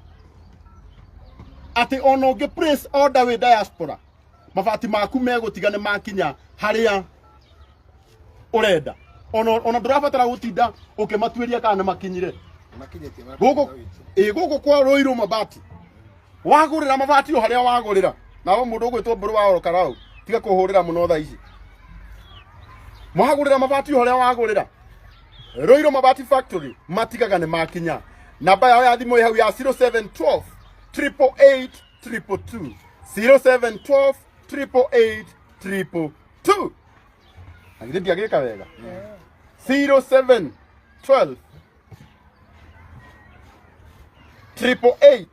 atĩ ona ũngĩ place order wĩ diaspora, mabati maku megũtiga nĩ makinya harĩa urenda. Ona ndũrabatara gũtinda ũkĩmatuĩria kana makinyire. Gũkũ kwa Ruiru Mabati. Wagũrĩra mabati o harĩa wagũrĩra. Nawe mũndũ ũgwĩtwo mbũrũ wa Karau, tiga kũhũrĩra mũno thaa ici. Mwagũrĩra mabati o harĩa wagũrĩra. Ruiru Mabati Factory matigaga nĩ makinya. Namba yao ya thimũ hau ya 0712 888 222 0712 888 222. Agithĩ ndiagĩka wega. 0712 888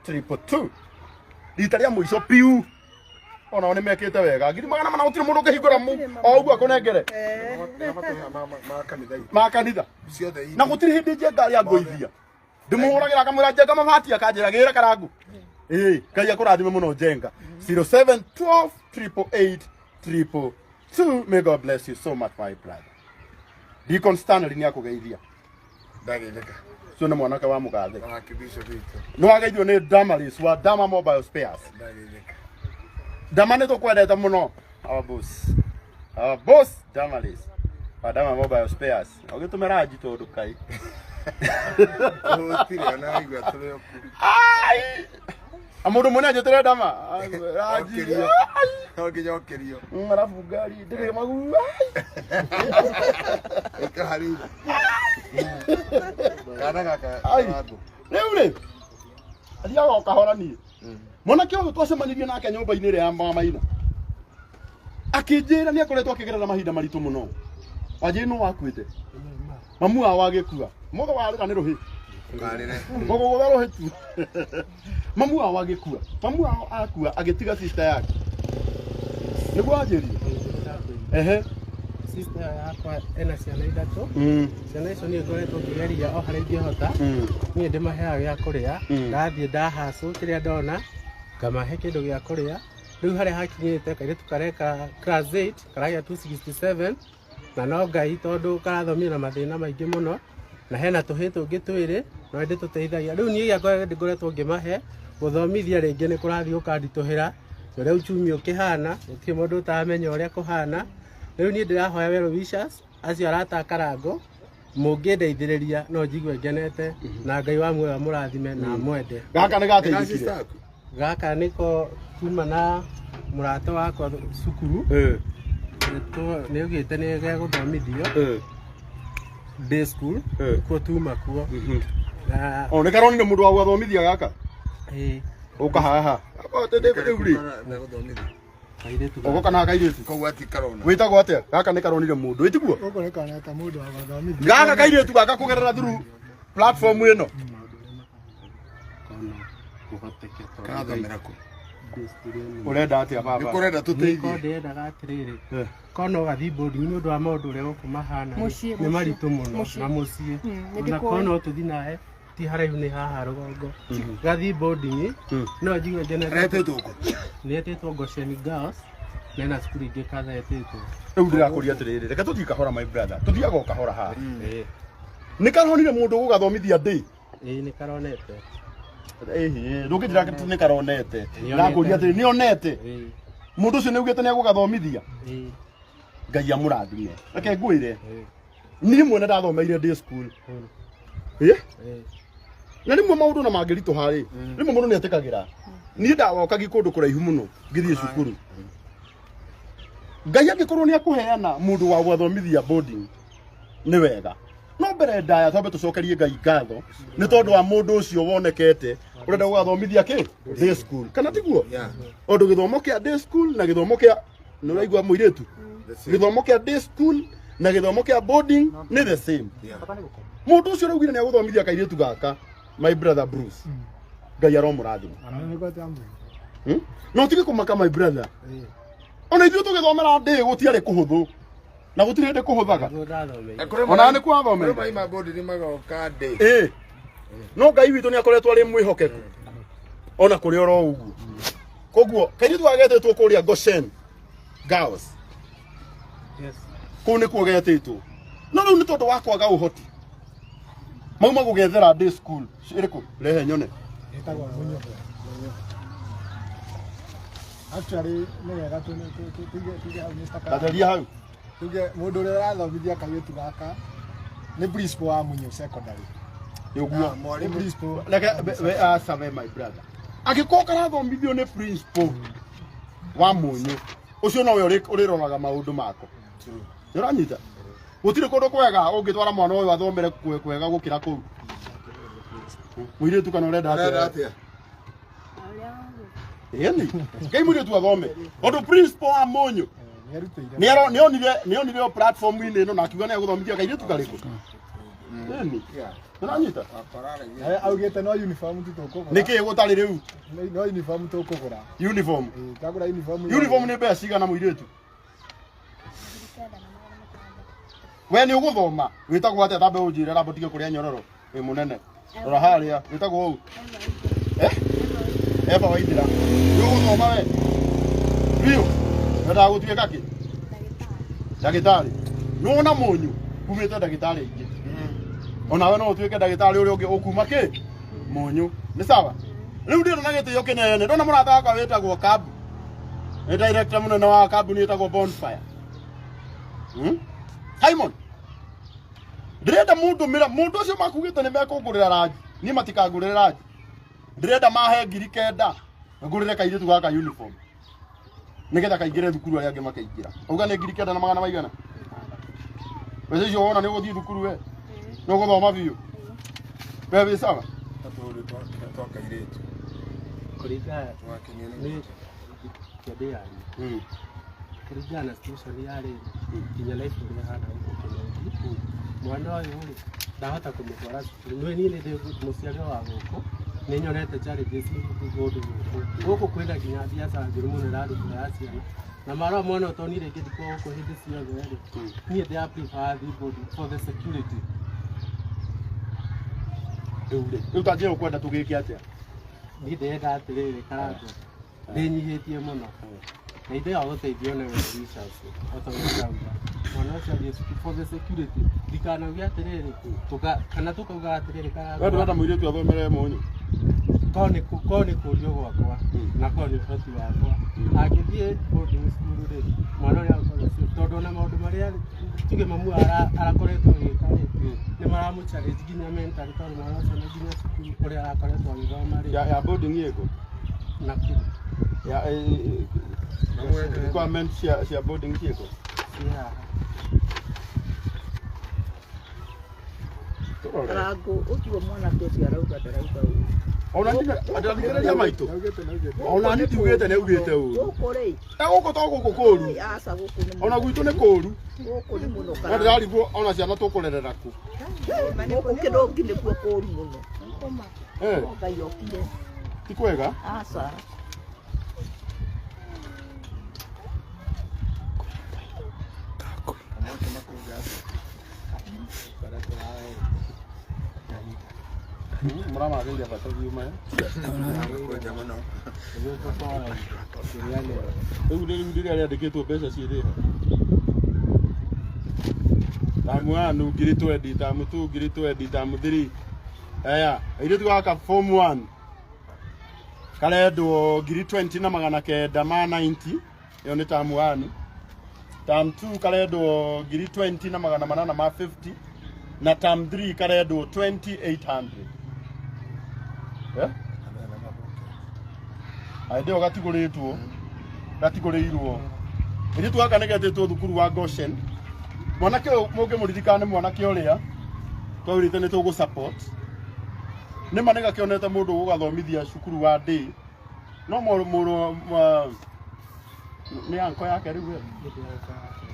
222. Rita rĩa mũico piu. Ona nĩ mekĩte wega. 400 gũtirĩ mũndũ ũngĩhingũra o ũguo akũnengere. Ma kanitha. Na gũtirĩ hĩndĩ Njenga arĩa ngũithia. Ndĩmũhũragĩra kamũira Njenga mabati akanjĩra gĩra Karangu. Ngai akũrathime mũno Njenga. 0712 888 222. May God bless you so much, my brother. Deacon Stanley ni akũgeithia. Ndagĩtheka. Cio nĩ mwanake wa mũgathe. No ageithio nĩ Damaris wa Dama Mobile Spares. Ndagĩtheka. Dama nĩ tũkwendete mũno. Our boss Damaris wa Dama Mobile Spares. Ũgĩtũmĩra nji tondũ kai. Ũtire na igwa tũrĩ. Ai! Amundu mwana njetere Dama. Okerio. Okerio okerio. Marafu gari ndire magu. Ekahari. Kana kaka. Rĩu athiaga ũkahora niĩ. Mwanake ũyũ twacemanirie nake nyũmba-inĩ ĩrĩa ya Maina. Akĩnjĩra nĩ akoretwo akĩgerera mahinda maritũ mũno. Wanjĩrĩ no wakuĩte. Mamu wao agĩkua. Mũga warĩra nĩ rũhĩ. Ngarĩre. Mũgũgũtha rũhĩ tu. Mamu wao agĩkua. Mamu wao akua agĩtiga sister yake. Nĩguo anjĩrire. Sister yakwa ena ciana ithatũ. Ciana icio niĩ ngoretwo ngĩgeria o harĩa ingĩhota. Niĩ ndĩmaheaga gĩa kũrĩa. Ndathiĩ ndahacũ kĩrĩa ndona ngamahe kĩndũ gĩa kũrĩa. Rĩu harĩa hakinyĩte kairĩtu kareka class 8 karagĩa 267 na no Ngai tondũ karathomire na mathĩna maingĩ mũno na hena tũhĩ tũngĩ twĩrĩ no ndĩtũteithagia. Rĩu niĩ gĩakwa ngoretwo ngĩmahe gũthomithia rĩngĩ nĩ kũrathiĩ ũkanditũhĩra rĩu kiumia kĩhana gũtirĩ mũndũ ũtamenya ũrĩa kũhana rĩu niĩ ndĩrahoya well wishers acio arata a Karangu mũngĩndeithĩrĩria no njigue ngenete na Ngai wa muoyo mũrathime na mwende. Gaka nĩ gateithĩkire. Gaka nĩko kuma na mũrata wakwa cukuru nĩ ũgĩte nĩ gĩa gũthomithio day school kuo tuma kuo. O nĩ karonire mũndũ wa gũthomithia gaka ũka haha Ogo kana kairitu koguo ati karona witagwo atia gaka nĩ karonire mũndũ wĩtiguo Gũkũ nĩ kaneta mũndũ wa gũthomithia. gaka kairitu gaka kũgerera through platform ĩno kathomera ku ũrenda atia baba nĩkũrenda tũteithie ndendaga atĩrĩrĩ kono ũgathiĩ boarding nĩ ũndũ wa maũndũ ũrĩa gũkũ mahana nĩ maritũ mũno na mũciĩ na kono tũthiĩ nawe ti haraihu nĩ haha rũgongo gathiĩ boarding no njigue retĩtwo kũ nĩetĩtwo Goshen Girls nena cukuru ingĩ kathetĩtwo rĩu ndĩrakũria atĩrĩrĩ reke tũthiĩ kahora my brother tũthiaga o kahora haha nĩ karonire mũndũ gũgathomithia ndĩ nĩ karonete ndũngĩnjĩra nĩ karonete ndakũria atĩrĩ nĩonete mũndũ ũcio nĩ augĩte nĩ agũgathomithia Ngai amũrathime reke ngwĩre niĩ mwene ndathomeire day school na rĩmwe maũndũ na mangĩritũha rĩ rĩmwe mũndũ nĩ etĩkagĩra niĩ ndagokagia kũndũ kũraihu mũno ngĩthiĩ cukuru Ngai angĩkorwo nĩ akũheana mũndũ wa gũthomithia boarding nĩ wega no mbere ndaya twambe tũcokerie Ngai ngatho nĩ tondũ wa mũndũ ũcio wonekete ũrenda gũthomithia kĩ day school kana tiguo ũndũ gĩthomo kĩa day school na gĩthomo kĩa nĩ ũraigua mũirĩtu gĩthomo kĩa day school na gĩthomo kĩa boarding nĩ the same mũndũ ũcio raugire nĩ agũthomithia kairĩtu gaka my brother Bruce Ngai aromũrathima no tige kũmaka my brother ona ithuĩ tũgĩthomera ndĩ gũtiarĩ kũhũthũ na gũtirĩ ndĩ kũhũthaga ona nĩ kwathomera maima bodi ni magoka ndĩ no Ngai witũ nĩ akoretwo arĩ mwĩhokeku ona kũrĩ oro ũguo koguo kairĩtu agetĩtwo kũrĩa Goshen Girls kũu nĩ kuo getĩtwo no rĩu nĩ tondũ wa kwaga ũhoti mauma gũgethera day school ĩrĩkũ rehe nyone Actually nĩ wega tuge hau Mr. katheria hau tuge mũndũ ũrĩa ũrathomithia kairĩtu gaka nĩ principal wa Munyo secondary ũguo nĩ principal reke we asave my brother agĩkorwo karathomithio nĩ principal wa Munyo ũcio nowe ũrĩroraga maũndũ mako nĩũranyita gũtirĩ kũndũ kwega ũngĩtwara mwana ũyũ athomere kwega gũkĩra kũu mũirĩtu kana ũrenda atĩa yani Ngai mũirĩtu athome ũndũ principal wa Munyo nĩonire platform-inĩ ĩno na akiuga nĩ agũthomithia kairĩtu karĩkũ nĩũranyita augĩte no uniform tu tũkũgũra nĩkĩĩ gũtarĩ rĩu no uniform tũkũgũra uniform tagũra uniform nĩ mbeca cigana mũirĩtu we nĩ ũgũthoma wĩtagwo atĩa tambe ũnjĩre rambo tige kũrĩa nyororo wĩ mũnene rora harĩa wĩtagwo ũũ eba waithĩra nĩ ũgũthoma we biũ wendaga gũtuĩka kĩ ndagĩtarĩ nĩwona Mũnyu kumĩte ndagĩtarĩ aingĩ onawe no ũtuĩke ndagĩtarĩ ũrĩa ũngĩ ũkuma kĩ Mũnyu nĩ sawa rĩu ndĩrĩ na gĩtĩo kĩnene ndona mũrata wakwa wĩtagwo Kambu nĩ director mũnene wa kambuni ĩtagwo Bonfire Simon ndĩrenda mũndũ ũcio makugĩte nĩ mekũngũrĩra ranji niĩ matikangũrĩre ranji ndĩrenda mahe 9,000 ngũrĩre kairĩtu gaka uniform nĩgetha kaingĩre thukuru arĩa angĩ makaingĩra auga nĩ 9,000 na magana maigana mbeca icio wona nĩ ũgũthiĩ thukuru we nĩ ũgũthoma biũ we wĩ sawa twakairĩtu kũringana nĩ kĩndĩ yanyu kũringana na situation yarĩ nginya life ũrĩa hana gũkũ mwana ũyũ rĩ ndahota kũmũtwara cukuru nĩ niĩ ndĩ mũciari wa gũkũ nĩ nyonete challenges gũkũ kwĩna nginya biacara njũru mũno ĩrarutĩra ya ciana na marũa mwana ũtonire ngĩthikwo gũkũ hĩndĩ ciothe rĩ niĩ ndĩ prefer the body for the security rĩu tanjĩra ũkwenda tũgĩke atĩa niĩ ndĩrenda atĩrĩrĩ Karangu ndĩnyihĩtie mũno na ithe wa gũteithio nĩ research otorauga mwana ũcio athiĩ cukuru for the security ndikanauge atĩrĩrĩ kana tũkauga atĩrĩrĩ Karangu we ndũrenda mũirĩtu athomere Mũnyu koni kurio gwakwa na koni hoti wakwa akithie boarding school ri mwana ria akorwo tondu na maundu maria tuge mamu arakoretwo agika ni maramuchallenge nginya mental tondu mwana ucio na nginya cukuru kuria arakoretwo agithoma ri ya boarding yego na kiri ya requirement cia boarding yego Karangu utuo mwana tucio arauga ndarauga u. Ona ndithikĩrĩria maitũ. Ona ni tugĩte nĩ ugĩte ũru. Gũkũ rĩ. Gũkũ to gũkũ kũru. Aca gũkũ nĩ. Ona gwitũ nĩ kũru. Gũkũ nĩ mũno Karangu. Ndĩrarigwo ona ciana tũkũrerera kũ. Gũkũ kĩrũngi nĩkuo kũru mũno. Ngai okire. Ti kwega? Aca. Murama ndio bata vyuma. Ndio aliandikitwo mbeca ciĩrĩho. Tamu 1 ngiri 20, tamu 2 ngiri 20, tamu 3. Aya, ile tuwaka form 1. Kaledwo ngiri 20 na magana kenda ma 90. Iyo ni tamu 1. Tamu 2 kaledwo ngiri 20 na magana manana ma 50. Na tamu 3 kaledwo 2800. Ndio gatigũrĩirwo ĩrĩ twaka negetĩtwo thukuru wa Goshen mwanake mũngĩ mũririkane mwanake ũrĩa twawĩrĩte nĩ tũgũ support nĩ manega kĩonete mũndũ ũgathomithia cukuru wa day no mũrũ nĩ anko yake rĩu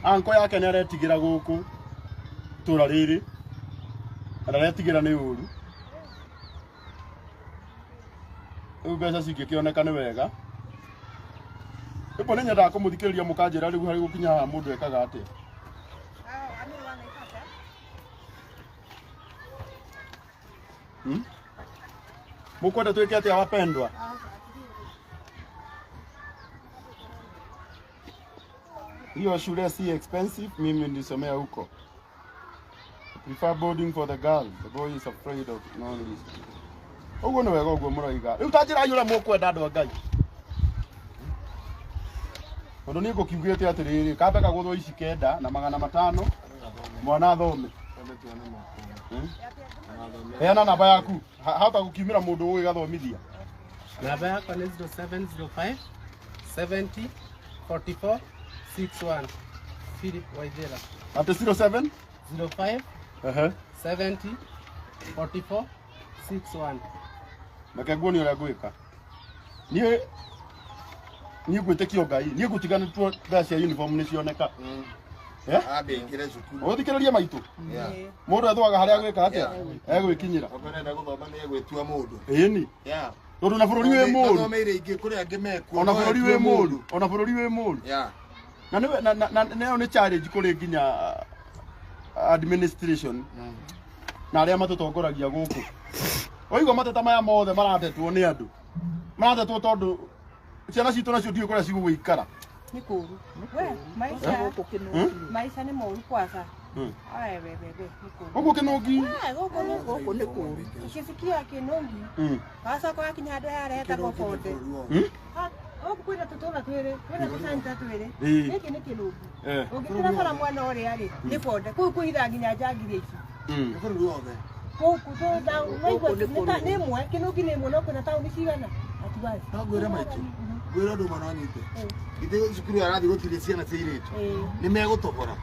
anko yake nĩ aretigĩra gũkũ tũra rĩrĩ aretigĩra nĩ ũru mbeca cingĩkĩoneka nĩ wega Ipo nenya kũmũthikĩrĩria mũkanjĩra rĩu harĩ gũkinya haha mũndũ ekaga atĩa Mũkwenda twĩke atĩa wapendwa hiyo shule si expensive mimi nilisomea huko prefer boarding for the girl the boy is afraid of noise Ugo no wega ugo mũraiga. Rĩu tanjĩra yũrĩa mũkwenda andũ a Ngai. Tondũ nĩ ngũkiugĩte atĩrĩrĩ, kambe kagũthwo ici kenda na magana matano mwana athome. Heana namba yaku. Hata gũkiumĩra mũndũ ũĩ gathomithia. Namba yakwa nĩ 0705 70 44 61 Philip Waithera. Ate 07 05 70 44 61 Makagwo nĩ ũrĩa ngwĩka. Niĩ ngwĩtĩkia Ngai, niĩ ngũtiganĩtwo thaa cia uniform nĩ cioneka. Ambe ingire cukuru. Ũthikĩrĩrie maitũ. Mũndũ ethwaga harĩa gwĩka atĩa? Egwĩkinyĩra. Okorenda gũthoma nĩ egwĩtua mũndũ. Ĩni. Tondũ na bũrũri wĩ mũũru. Athomeire ingĩ kũrĩa angĩ mekuo. Ona bũrũri wĩ mũũru. Ona bũrũri wĩ mũũru. Na nĩyo nĩ challenge kũrĩ nginya administration. Na arĩa matũtongoragia gũkũ. Oigo mateta maya mothe maratetwo nĩ andũ. Maratetwo tondũ ciana citũ nacio ndiũ kũrĩa cigũgĩikara. Ni kuru. We, maisha ni moru kwanza. Wewe. Huko Kinungi. Huko ni kuru. Ukisikia Kinungi. Sasa kwa kinya andũ aya aretagwo bonde. Huko kwĩna tũtũra twĩrĩ, kwĩna tũcanta twĩrĩ. Gĩkĩ nĩ Kinungi. Ũngĩkĩra bara mwana ũrĩa rĩ, nĩ bonde. Kũu kũhitha nginya njangiri ici. Bũrũri wothe. Huko nĩ ĩmwe, Kinungi nĩ ĩmwe no kwĩna taũni cigana. Atibazi. No ngwĩre maitũ. Ngwĩre andũ mananyite. Ithe cukuru arathi gũtirĩ ciana cia airĩtu. Nĩ megũtogora.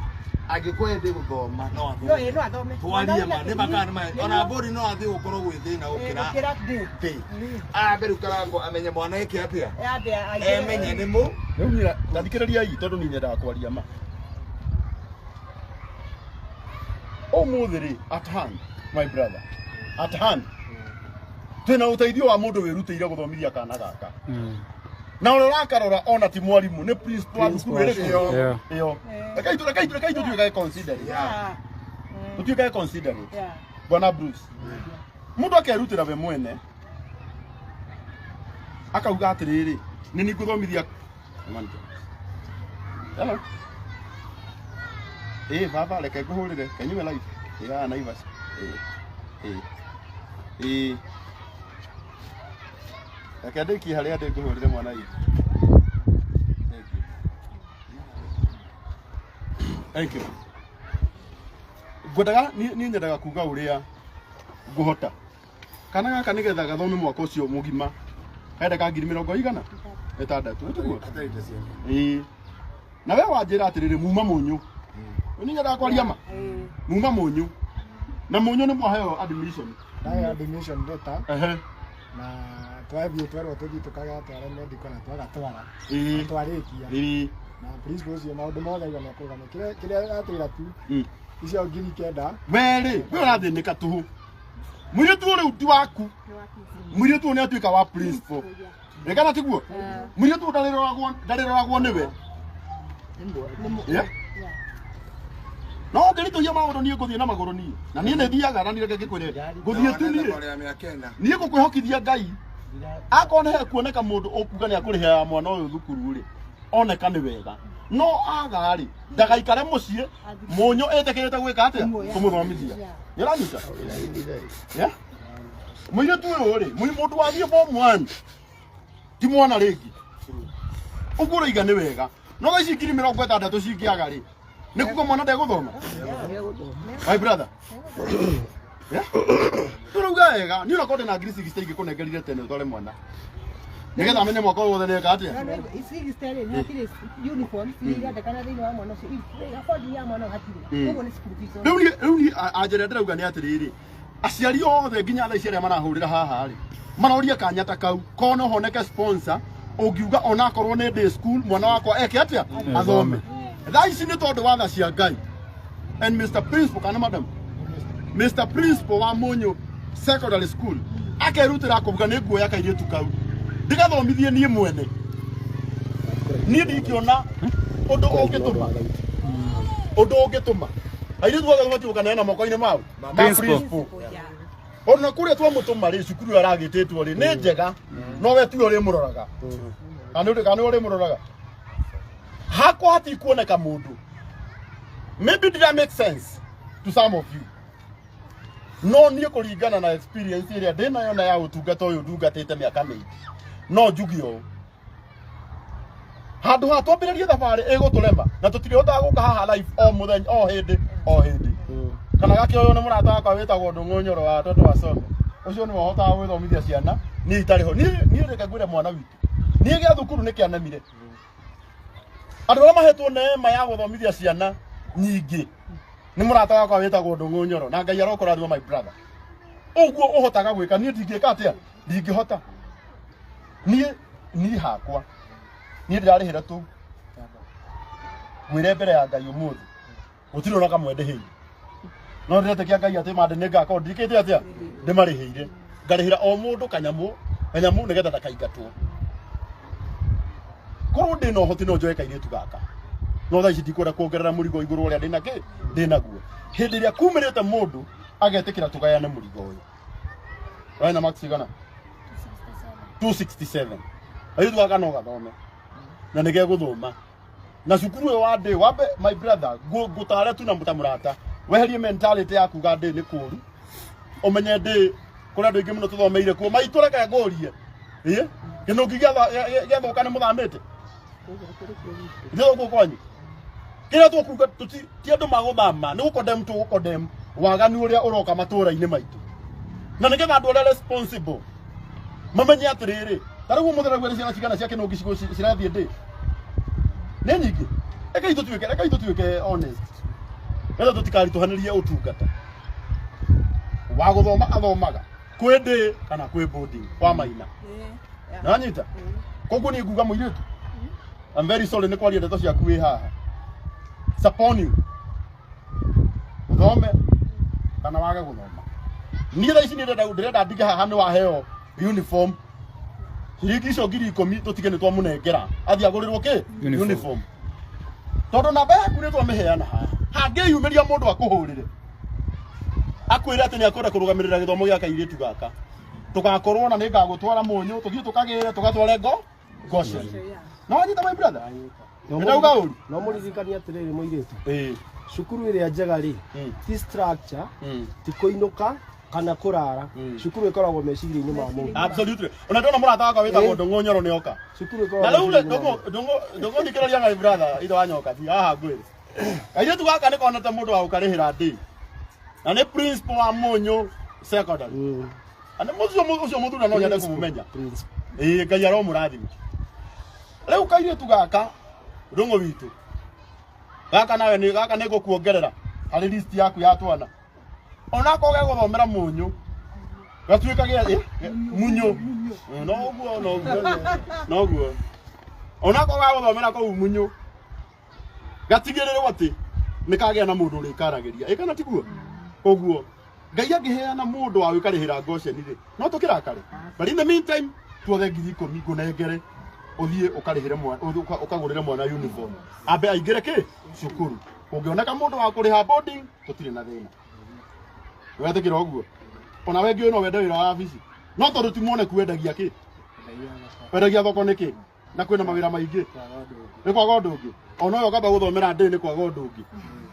Angĩkwenda gũthoma no athome. No athome. Twarie ma nĩ makana ma. Ona bori no athi gũkorwo gwĩ thĩna gũkĩra. Ambe rĩu Karangu amenye mwana gĩkĩ atĩa. Emenye nĩ mũ. Rĩu nĩ ndathikĩrĩriai tondũ niĩ nyendaga kwaria ma. Ũmũthĩ rĩ at hand my brother. At hand. Twĩna ũteithio wa mũndũ wĩrutĩire gũthomithia kana gaka. Na ũrĩa ũrakarora ona ti mwarimũ nĩ principal wa thukuru ĩrĩkũ ĩyo. Rekei tutuĩke consider. Tutuĩke consider. Bwana Bruce. Mũndũ akerutĩra we mwene. Akauga atĩrĩrĩ, nĩ niĩ ngũthomithia. Hello. Baba reke ngũhũrĩre. Can you live? Naivas. Reke ndiki haria ndi nguhurire mwana witũ. Thank you. Ngwendaga ni nyendaga kuga uria nguhota. Kana gaka nigetha gathome mwaka ucio mugima. Henda ka 20,000 600 tuguo. Na wewe wanjira atiriri muma munyu. Ni nyendaga kwaria ma. Muma munyu. Na munyu ni mwaheo admission. Ndaya admission letter. Na twathiĩ twerwo tũthiĩ tũkagatwara medical na twagatwara. Twarĩkia. Na principal ũcio maũndũ mothe aigana kũrũgamia kĩrĩa atwĩra tu. Icio ngiri kenda. Weri, we ũrathĩnĩka tũhũ. Mũirĩtu ũrĩa ti waku. Mũirĩtu nĩ atuĩka wa principal. Rekana tiguo. Mũirĩtu ndarĩroragwo nĩwe. No ngĩrĩtũhia maũndũ niĩ ngũthiĩ na magũrũ niĩ. Na niĩ nĩ thiaga na nĩ reke ngĩkwĩre. Ngũthiĩ tu niĩ. Niĩ ngũkwĩhokithia Ngai. Akone he kuoneka mũndũ ũkuga nĩ akũrĩhera mwana ũyũ thukuru rĩ. Oneka nĩ wega. No aga rĩ, ndagaikare mũciĩ, mũnyo ĩtĩkĩrĩte gwĩka atĩa? Kũmũthomithia. Nĩ ũranyita? Mũirĩtu ũyũ rĩ, mũndũ wathiĩ form 1. Ti mwana rĩngĩ. Ũguo ũraiga nĩ wega. No thaa ici 60,000 cingĩaga rĩ. Nĩ kuga mwana ndegũthoma? My brother. Tũrauga wega, niĩ ũrakorwo na ngiri 60 ingĩkũnengerire tene ũtware mwana. Nigetha amenye mwaka wothe nĩ eka atĩa? Rĩu niĩ anjĩra ndĩrauga nĩ atĩrĩrĩ, aciari othe nginya thaa ici arĩa marahũrĩra haha rĩ, maroria kanya ta kau, korwo no honeke sponsor, ũngiuga onakorwo nĩ day school, mwana wakwa eke atĩa? Athome. Thaa ici nĩ tondũ wa tha cia Ngai. And Mr. Principal, kana madam, Mr. Principal wa Munyu Secondary School, akerutĩra kũbuga nĩ nguoya kairĩtu kau. Ndigathomithie niĩ mwene. Niĩ ndingĩona ũndũ ũngĩtũma. Ũndũ ũngĩtũma. Airĩtu othe matiĩ gũkaneana moko-inĩ mau. Principal. Ona kũrĩa twamũtũma rĩ, cukuru aragĩtĩtwo rĩ, nĩ njega. No we tu ũrĩ mũroraga. Kana ũrĩ mũroraga. Hakwa hatikuoneka mũndũ. Maybe did that make sense to some of you? No niĩ kũringana na experience ĩrĩa ndĩnayo na ya ũtungata ũyũ ndungatĩte mĩaka mĩingĩ. No njugi ũũ. Handũ ha twambĩrĩrie thabarĩ ĩgũtũrema na tũtirĩhotaga gũka haha live o mũthenya o hĩndĩ. Kana gake ũyũ nĩ mũrata wakwa wĩtagwo Ndũng'ũ wa Toto wa Some. Ũcio nĩ wahotaga gwĩthomithia ciana niĩ itarĩ ho. Niĩ reke ngwĩre mwana witũ. Niĩ gĩa thukuru nĩ kĩanemire. Andũ arĩa mahetwo neema ya gũthomithia ciana nyingĩ nĩ mũrata wakwa wĩtagwo Ndũng'ũ na Ngai arokũrathima my brother. Ũguo ũhotaga gwĩka niĩ ndingĩka atĩa? Ndingĩhota. Niĩ hakwa. Niĩ ndĩrarĩhĩra tu. Mwĩre mbere ya Ngai ũmũthĩ. Gũtirĩ ona kamwe ndĩhĩire. No ndĩretĩkia Ngai atĩ mandĩ nĩ ngakorwo ndikĩte atĩa? Ndĩmarĩhĩire. Ngarĩhĩra o mũndũ kanyamũ nĩgetha ndakaingatwo. Korwo ndĩ na ũhoti no njoe kairĩtu gaka. No thaa ici ndikwenda kuongerera mũrigo igũrũ ũrĩa ndĩnaguo. Hĩndĩ ĩrĩa kumĩrĩte mũndũ agetĩkĩra tũgayane mũrigo ũyũ. Wena max igana? 267. Airĩtu gaka no gathome. Na nĩ gegũthoma. Na cukuru ũyũ wa ndĩ wambe my brother ngũtare tu na mũtamũrata. Weherie mentality ya kuga ndĩ nĩ kũũru. Ũmenye ndĩ kũrĩa andũ aingĩ mũno tũthomeire kuo. Maitũ reke ngũrie. Kĩnũngi gĩathũka nĩ mũthamĩte. Ndio gũkwanyu. Kĩrĩa tũkuga ti andũ magũthama nĩ gũkondem tũgũkondem waganu ũrĩa ũroka matũũra-inĩ maitũ. Na nĩgetha andũ arĩa responsible mamenye atĩrĩrĩ, tarĩu mũthera gwĩra ciana cigana cia kĩnũngi cirathiĩ ndĩ. Nĩ nyingĩ. Rekei tũtuĩke honest. Nĩgetha tũtikaritũhanĩrie ũtungata. Wa gũthoma athomaga. Kwĩ ndĩ kana kwĩ boarding kwa Maina. Nanyita. Koguo nĩ nguga mũirĩtu. I'm very sorry nĩ kwaria ndeto ciaku wĩ haha. It's upon you. Uthome kana wage gũthoma. Niĩ thaa ici ndĩrenda ndige haha nĩ waheo uniform. Ciringi icio ngiri 10 tũtige nĩ twamũnengera. Athiĩ agũrĩrwo kĩ? Uniform. Tondũ namba yaku nĩ twamĩheana haha. Hangĩyumĩria mũndũ akũhũrĩre. Akwĩra atĩ nĩ akwenda kũrũgamĩrĩra gĩthomo gĩa kairĩtu gaka. Tũgakorwo na nĩ ngagũtwara mũnyũ, tũthiĩ tũkagĩre, tũgatware Ngosha. No anyita my brother. Ndauga ũru. No mũririkania atĩrĩrĩ mũirĩtu. Cukuru ĩrĩa njega rĩ, ti structure, ti kũinũka, kana kurara cukuru ikoragwo meciria-inĩ ma mũndũ. Absolutely. Ona ndona mũrata wakwa wĩtagwo Ndũng'ũ Nyoro nĩoka. Cukuru Na ikoragwo rĩu Ndũng'ũ thikĩrĩria my brother ithe wa nyoka ti haha ngwĩrĩ. Kairĩtu gaka nĩ konete mũndũ wa gũkarĩhĩra ndĩ. Na nĩ principal wa Mũnyũ secondary. Ana mũcio mũthuri no nyende kũmũmenya. Ngai aromũrathima. Rĩu kairĩtu gaka Ndũng'ũ witũ. Gaka nĩ gũkuongerera harĩ list yaku ya twana. Ona ko gũthomera Mũnyũ. Gatuĩka gĩa Mũnyũ. No guo. Ona ko gũthomera kũu Mũnyũ. Gatigĩrĩrwo atĩ nĩkagĩa na mũndũ ũrĩkaragĩria. Ĩkana tiguo. Koguo Ngai angĩheana mũndũ wa gũkarĩhĩra ngosheni rĩ, no tũkĩrakare. But in the meantime, tuothe 10,000 ngũnengere ũthiĩ ũkarĩhĩre mwana, ũkagũrĩre mwana uniform. Ambe aingĩre kĩ? Cukuru. Ũngĩoneka mũndũ wa kũrĩha boarding, tũtirĩ na thĩna. Wetĩkĩra ũguo. Ona we ngĩona wende wĩra wa wabici. No tondũ ti muone kwendagia kĩ? Wendagia thoko nĩkĩ? Na kwĩna mawĩra maingĩ. Nĩ kwaga ũndũ ũngĩ. Ona ũyũ akamba gũthomera ndĩ nĩ kwaga ũndũ ũngĩ.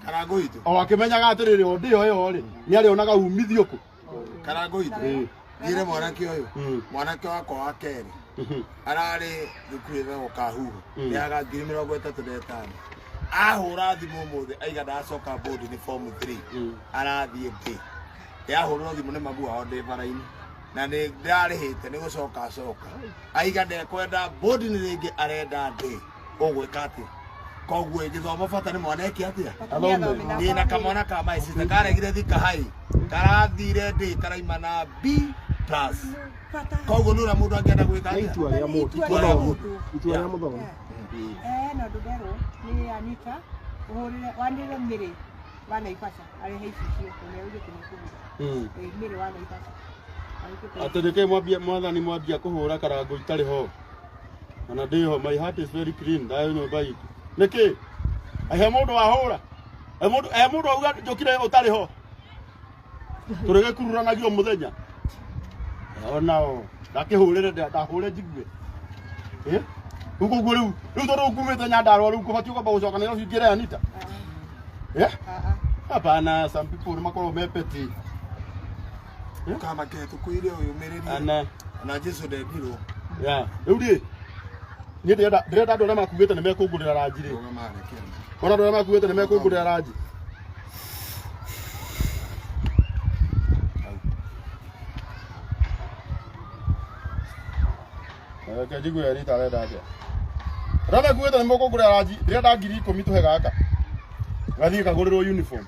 Karangu itu. O akĩmenyaga atĩrĩrĩ o ndĩyo ĩyo rĩ, nĩ arĩonaga umithio kũ. Karangu itu. Ngire mwanake ũyũ. Mwanake wakwa wa kerĩ. Ararĩ thukuru wa Kahuhu. Yaga 35,000. Ahũra thimũ ũmũthĩ aiga ndacoka board ni form 3. Arathiĩ ndĩ. Yahũrwo thimũ nĩ magu ao ndĩ bara-inĩ. Na nĩ ndarĩhĩte nĩ gũcoka acoka. Aiga ndekwenda board ni rĩngĩ arenda ndĩ. Ũgwĩka atĩa? Koguo gĩthomo bata nĩ mwanake atĩa? Nĩ na kamwana ka my sister karegire thika hai. Karathire ndĩ karaima na B+. Koguo nũra mũndũ angĩenda gwĩka atĩa? Itua rĩa mũndũ. Itua rĩa mũndũ. No ndũderwo nĩ Anita ũhũrĩre wanĩrĩre mĩrĩ wa Naivasha arĩ heicio kũrĩa ũgĩ kũmũkũmũra. Mĩrĩ wa Naivasha. Atĩ nĩkĩ mwathani mwambia kũhũra Karangu itarĩ ho. Na ndĩ ho, my heart is very clean. Ndayo nyũmba itũ. Nĩkĩ? Ahe mũndũ wahũra. Mũndũ auga njũkire ũtarĩ ho. Tũrĩgĩkurũranagio mũthenya. Onao ndakĩhũrĩre ndahũre njigue. Rĩu tondũ ũkumĩte Nyandarũa rĩu kũbatiĩ kwamba gũcoka Nairobi ngĩre Anita. Hapana, some people nĩmakoragwo mepeti. Ũkamake tũkwĩre ũyũ mĩrĩri. Na Jesu ndendirwo. Rĩu rĩ niĩ ndĩrenda andũ arĩa makuĩte nĩmekũngũrĩra ranji rĩ. Ona andũ arĩa makuĩte nĩmekũngũrĩra ranji. Kĩnjigue Anita arenda atĩa? Rada kuweta nĩ mũkũngũrĩra ranji, ndĩrenda 10,000 tũhe gaka. Gathiĩ kagũrĩrwo uniform.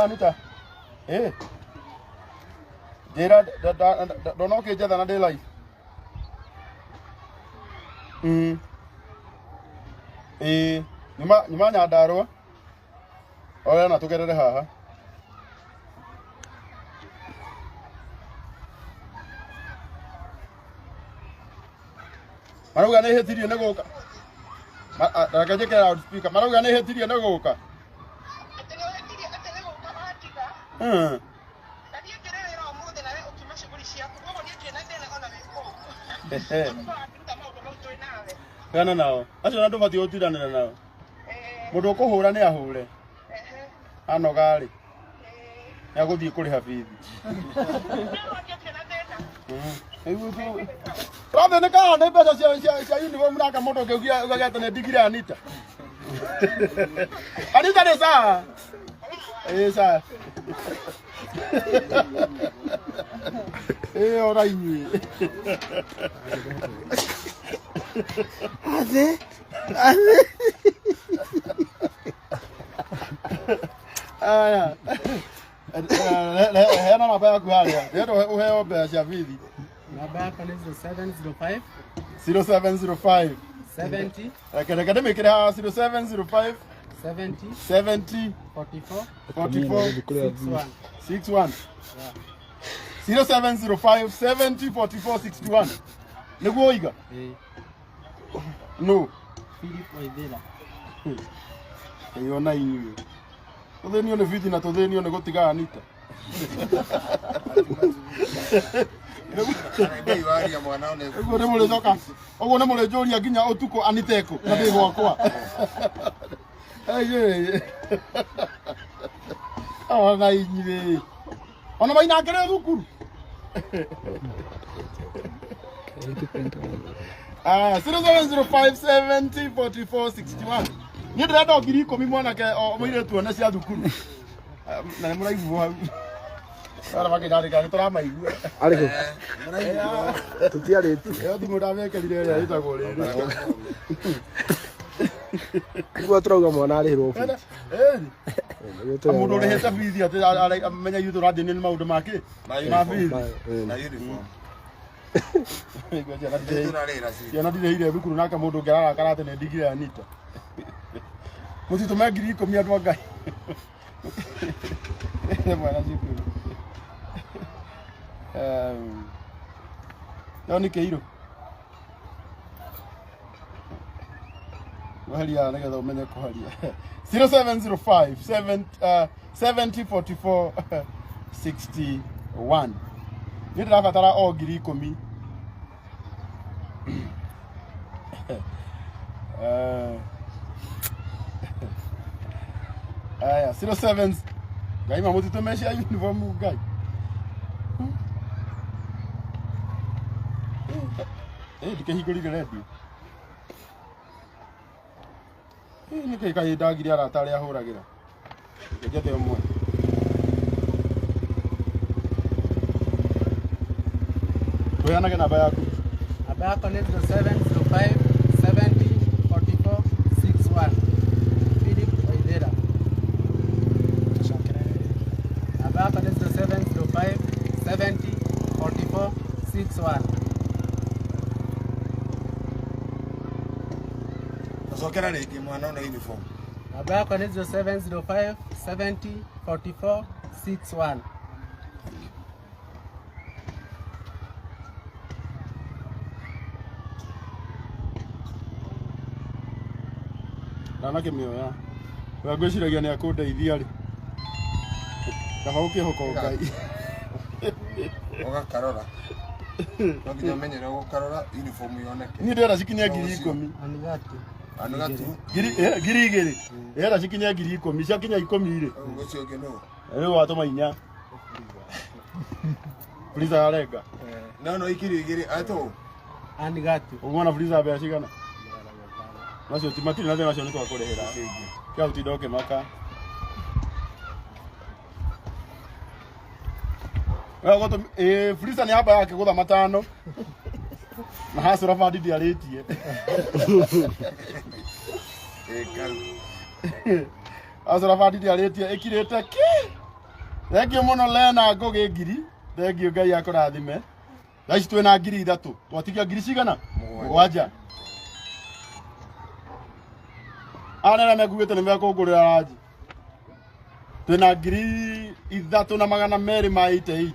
Anita. Njĩra ndona ũkĩnjetha na ndĩ live. Nyuma Nyandarũa. Oya na tũgerere haha. Marauga nĩ hĩtirie nĩ gũka. Reke njĩkĩre loudspeaker. Marauga nĩ hĩtirie nĩ gũka. Kana nao. Acio na ndũbatiĩ gũtiranĩra nao. Mũndũ ũkũhũra nĩ ahũre. Anoga rĩ. Nĩ agũthiĩ kũrĩha bithi. Rather nĩ kana nĩ mbeca cia uniform naka mũndũ ũngĩugia ũgagĩte nĩ ndigire Anita. Anita nĩ sawa. Sawa. Ora inyuĩ. Aya. Heana namba yaku harĩa. Ndĩrenda ũheo mbeca cia bithi. Namba yakwa nĩ 0705 0705 70 Reke ndĩmĩkĩre haha 0705 70 44 61 0705 70 44 61 nĩguo ũiga? No. Philip Waithĩra. Ona inyuĩ. Tũthĩnio nĩ bithi na tũthĩnio nĩ gũtiga Anita. Ũguo nĩ mũrĩnjũria nginya ũtukũ Anita ekũ na ndĩ gwakwa. Ona inyire. Ona Maina ngere thukuru. 0705704461. Ni ndĩrenda ngiri 10 mwanake mũire tuone cia thukuru. Na nĩ mũraigua. Ara makĩndarĩka nĩ tũramaigua. Arĩkũ? Tũtiarĩtu. Ĩyo thimũ ndamekerire ĩrĩa ĩtagwo rĩrĩ. Nĩguo tũrauga mwana arĩhĩrwo bithi. Mũndũ ũrĩhĩte bithi atĩ amenya ithuĩ tũrathiĩ nĩ maũndũ make. Ma bithi. Na uniform. Ciana ndirĩhire thukuru nake mũndũ ũngĩ ararakara atĩ nĩ ndigire Anita. Mũtitume ngiri 10 andũ a Ngai. Mwana cukuru. Nĩ kĩirũ. Kuharia nĩgetha ũmenye kuharia. 0705 7044 61. Nĩ ndĩrabatara o ngiri 10. Aya 07 Ngai mamũtitume cia uniform Ngai. Ndikĩhingũrire redio. Nĩ kai ndagire arata arĩa ahũragĩra. Ngethe ũmwe. Tuheanage namba yaku. Namba yako nĩ 0705 70 44 61. Philip Waithera. Namba yako nĩ 0705 70 44 61. Sokera rĩngĩ mwana na uniform. Namba yako nĩ 0705 70 44 61. Ndanake mĩoya. Wa ngwĩciragia nĩ akũndeithia rĩ. Kaba ũkĩhoka Ngai. Ũgakarora. No nginya ũmenyere gũkarora uniform yoneke. Niĩ ndĩrenda cikinye ngiri 10. Anugatu. Ngiri 2. Ndĩrenda cikinye ngiri 10. Ciakinya 10 rĩ. Ũcio ũngĩ no. Rĩu watũma 4. Friza arenga. No ikiri 2 ato. Anigatu. Ũmwana friza mbea cigana. Nacio timatiri na thĩna cio nĩ twakũrĩhĩra. Kĩa ũtinda ũkĩmaka. Friza nĩ amba yake gũtha 5. Na hacũra bandi ndiarĩtie. Hacũra bandi ndiarĩtie ĩkirĩte kĩ. Thengio mũno Lena ngũgĩ ngiri. Thengio Ngai akũrathime. Thaa ici twĩna ngiri 3. Twatigia ngiri cigana? 7. Arĩa mekuĩte nĩ mekũngũrĩra ranji. Twĩna ngiri 3,288.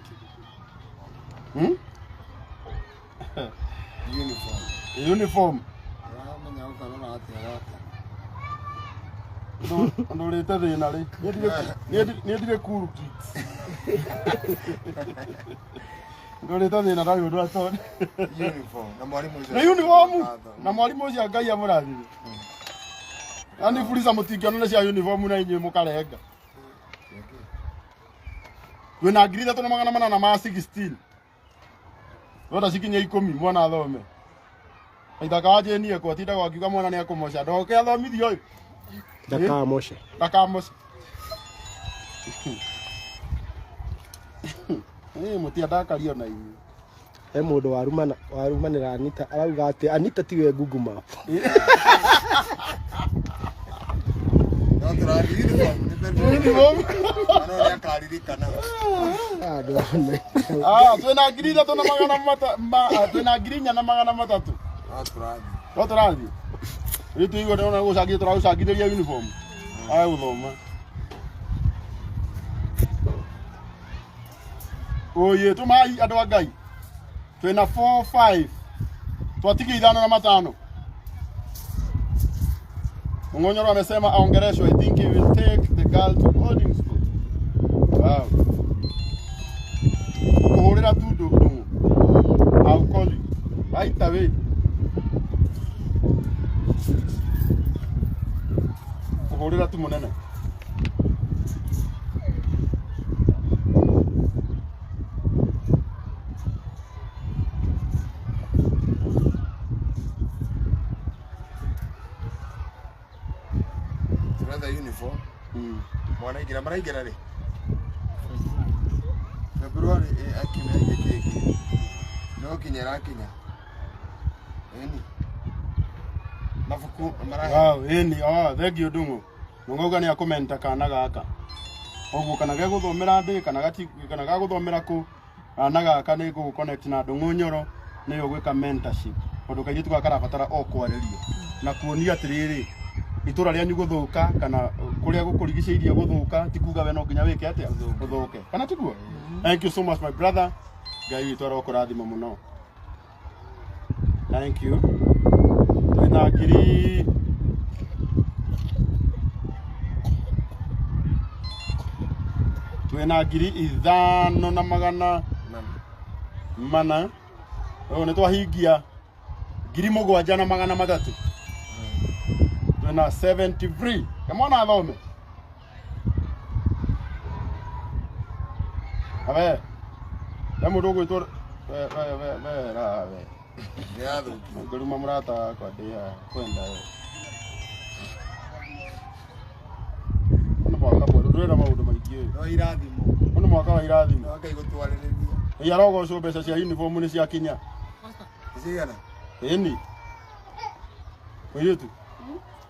Uniform. Ndũrĩte thĩna rĩ. Nĩ ndirĩ cool kids. Ndũrĩte thĩna na ũndũ atone. Uniform. Na mwarimu ũcio. Nĩ uniform. Na mwarimu ũcio Ngai amũrathime. Ani Friza mũtingĩona nĩ cia uniform na inyuĩ mũkarenga. Twĩna ngiri 3,816. Wenda cikinye 10 mwana athome. Aithaka wajenie kwa tinda gwakiuga mwana nĩ akũmoca. Ndoke athomithio ũyũ. Ndakamoce. Ndakamoce. Mũtiandakario na inyuĩ. He mũndũ warumanĩra Anita arauga atĩ Anita tiwe Google Map. No tũrathiĩ uniform. No nĩ akaririkana. Twĩna ngiri 3,400. Twĩna ngiri 4,300. No tũrathiĩ. Rĩu tũigua ndona gũcangithia tũragũcangithĩria uniform. Aya gũthoma. Oye tumai andũ a Ngai. Twĩna 4-5. Twatigie 5 na 5. Mng'onyoro amesema aongeleshwe. I think he will take the girl to boarding school. Wow. Kuhurira tu ndungu. I'll call you. Right away. Kuhurira tu munene. Brother uniform. Mwana igira maraigira ri. February akime keke. No kinyera kinya. Eni. Mafuku marahi. Wow, eni thank you Dungu. Ngauga ni akomenta kana gaka. Oguo kana ge guthomera ndi kana ga guthomera ku ana gaka ni gu connect na Dungu Nyoro ni ugwika mentorship. Undu kairi tukakarabatara o kwaririo na kuonia atiriri itura ryanyu guthuka kana kuria gukurigiceirie guthuka tikuga we no nginya wike atia guthuke kana tiguo. Thank you so much my brother. Ngai witu arokurathima muno. Thank you. Twina ngiri twina ngiri 5,400 ni twahingia ngiri 7,300 twina 73 kamona athome abe mundu gwitwo rawe Yathu. nguruma murata kwa ndia kwenda ono mwaka bora ndwira maundu maingi No irathimo. ono mwaka wa irathimo No akai gutwaririria. ya rogo so mbeca cia uniform ni cia kinya Cigana? eni oyetu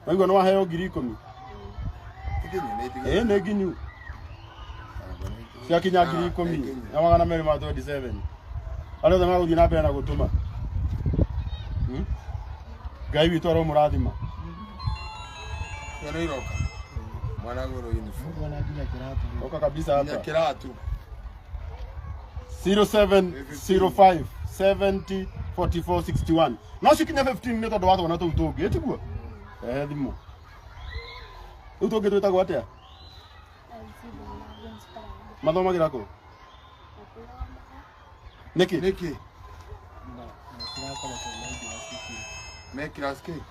wengo no waheo ngiri 10 Tikinya ni tikinya. ene ginyu cia kinya ngiri 10 na magana meri ma 27 alo thama guthii na mbere na gutuma Ngai witu aro murathima Yana iroka. Mwana goro uniform. Mwana nginya kiratu. oka kabisa hapa Kiratu. 0705 70 44 61 no shikinya 15 ni tondu watho na tu tungi etiguo thimu utongi twitagwo atia mathomagira ku niki Niki. Make us cake.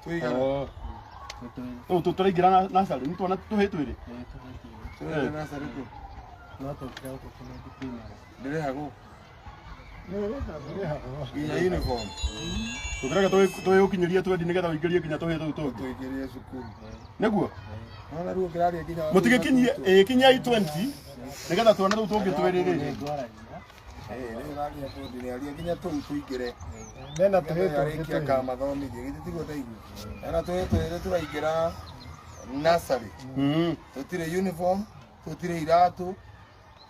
Tuigana. tuturaingira nasari ni twana tuhitwiri Tuigana na sariku. Dire hago. Nginya uniform. tuturaga tuukinyiria twendi nigetha uingirie nginya tuhitu tungi Tuigirie cukuru. niguo Mwana ruo kiraria nginya. mutigikinyie kinyai 20 nigetha twana tu tungi twiriri Rĩu raria bũndi nĩ aria nginya tũu tũingĩre. Mena Arĩkia kamathomithia githĩ tiguo ndaigua. Ena tũhĩ twĩrĩ tũraingĩra nursery. Tũtirĩ uniform, tũtirĩ iratũ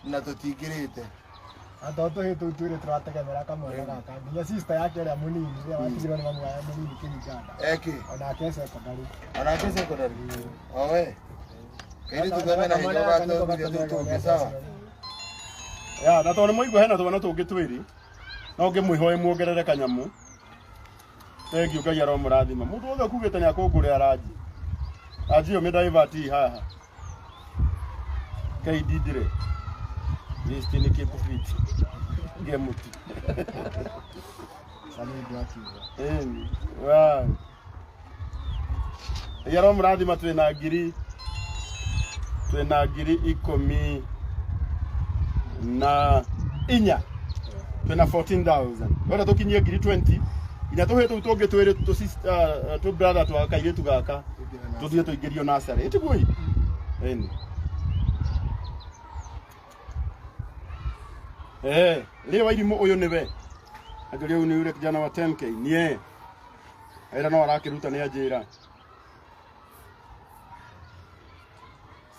na tũtingĩrĩte. Ando tuhitu twire turategemera kamwana gaka. Nginya sister yake ũrĩa mũnini ũrĩa watigirwo nĩ mamu wao mũnini Kĩnyuganda. Eki. Onake secondary. Anake secondary. Owe. Kairi tuthome na hindo gathomithia tũu tũngĩ sawa. ya na tondu moigua hena twana tungi twiri no ngimwihoe muongerere kanyamu thengiu Ngai aro murathima mundu wothe kugite ni akungure araji ajio me divert haha kai didire list ni kipu fit gemuti Sani ndio akiuga. wa yaro murathima twina ngiri 10 na inya twina 14,000 wala tukinyie ngiri 20 ina tuhetu tungi twiri tu sister tu brother tu akaire tu gaka tuthie tuingirio nasari etiguo eni leo wairimu uyu niwe angalia uyu ni yule kijana wa 10k nie aira no arakiruta ni ajira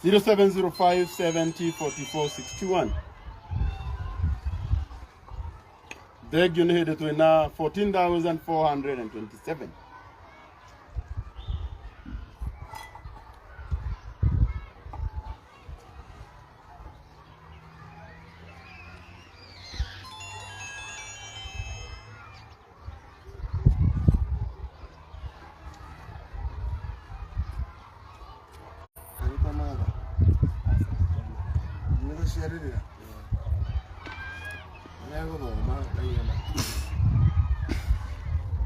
0705 70 44 61 Beg you need to na 14,427.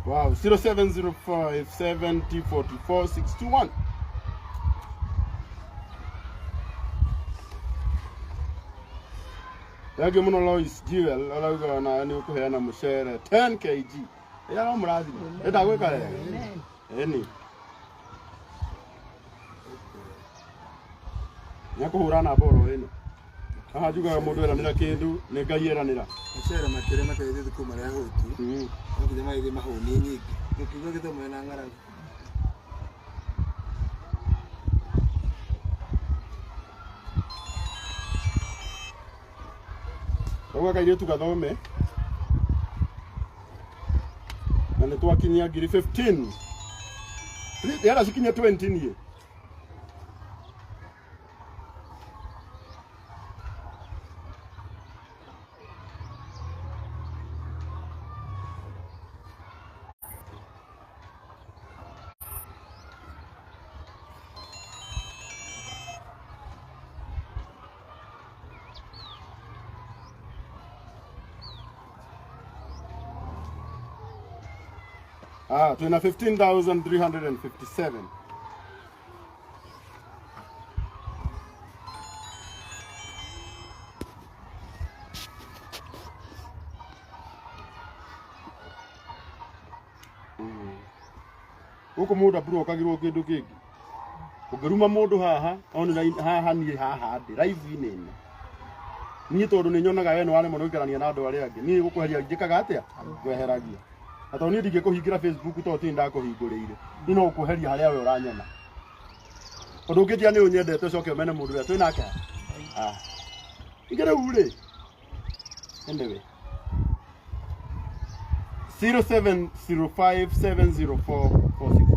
Wow, 0705 70 44 61. Yage muno Lois Jewel alauga na ni ukuheana mushere 10 kg Ya no murathi. Enda gwika wega. Eni. Nyakuhura na boro ino. Aha juga mundu eranira kindu ni Ngai eranira. Icera makire mateithie thukuru maria hutu. Nginya maithie mahuni nyingi. Nikiuga githomo na ng'aragu. Oga kairitu gathome. Na nĩ twakinyia ngiri 15. Yara cikinyia 20 nie. Twina 15,357. Uko muda bro kagirwo kindu kingi. Ungiruma mundu haha, online haha nie haha ndi live inene. Niĩ tondu nĩ nyonaga we nĩ wale mũno ikarania na andũ arĩa angĩ. Niĩ gũkũheria njĩkaga atĩa? Ngweheragia. Na tondũ niĩ ndingĩkũhingĩra Facebook tondũ ti ndakũhingũrĩire. Niĩ no gũkũheria harĩa we ũranyona. Ũndũ ũngĩ tia nĩ ũnyendete ũcoke ũmene mũndũ ũrĩa twĩ nake. Ingĩrĩ urĩ. Anyway. 0705704461.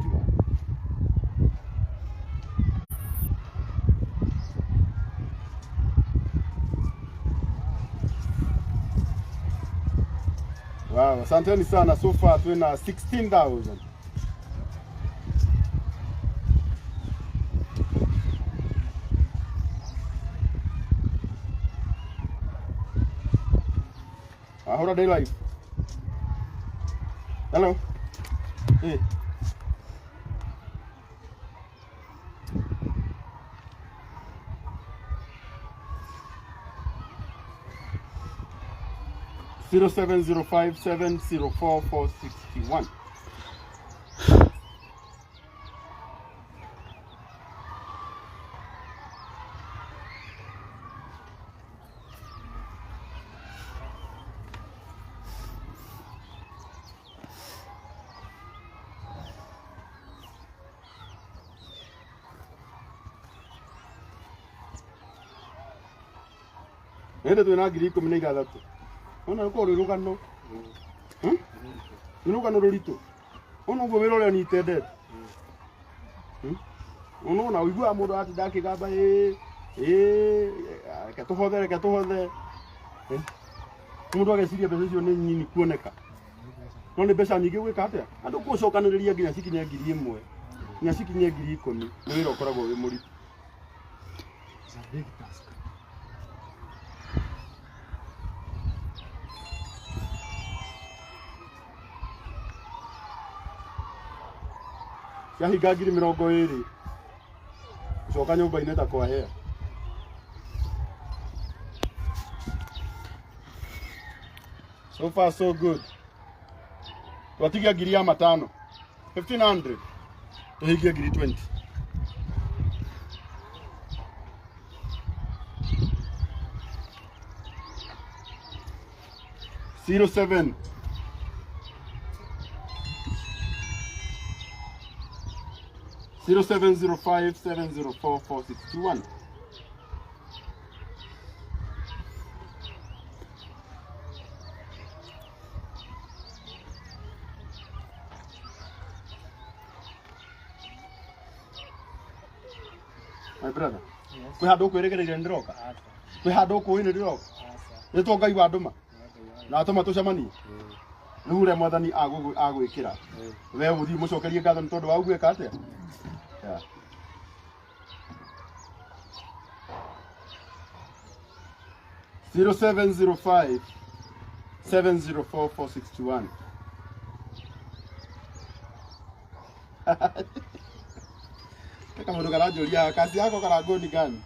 Wow, asanteni sana. So far twina 16,000. Ahora day live. Hello. Hey. Zero 705704461. Nende twina ngiri 16. Ona uko rurugano. Rurugano ruritu. Ona ugo wira uria nitendete. Ona na uigua mundu ati ndakigamba reke tuhothe. Mundu ageciria mbeca icio ni nyini kuoneka. No ni mbeca nyingi gwika atia? Andu gucokaniriria nginya cikinye ngiri 1. Nginya cikinye ngiri 10. Ni wira ukoragwo wi muritu. It's a big task. Yahinga ngiri 20. Gucoka nyumba-inĩ ta kwa hea. So far so good. Twatigia ngiri ya 5. 1500. Tuhingie ngiri 20. Zero 7 0705704461. My brother. Yes. Kwi handu kwiregereire ndiroka. Kwi handu kuini ndiroka. Ni to Ngai wa nduma. Na atuma tucemanie. Riu ria mwathani agwikira. We uthi mucokerie ngatho ni tondu wa ugwika atia. Yeah. Zero 705704461. Kaka mundu karajuria kazi yako Karangu ni gani?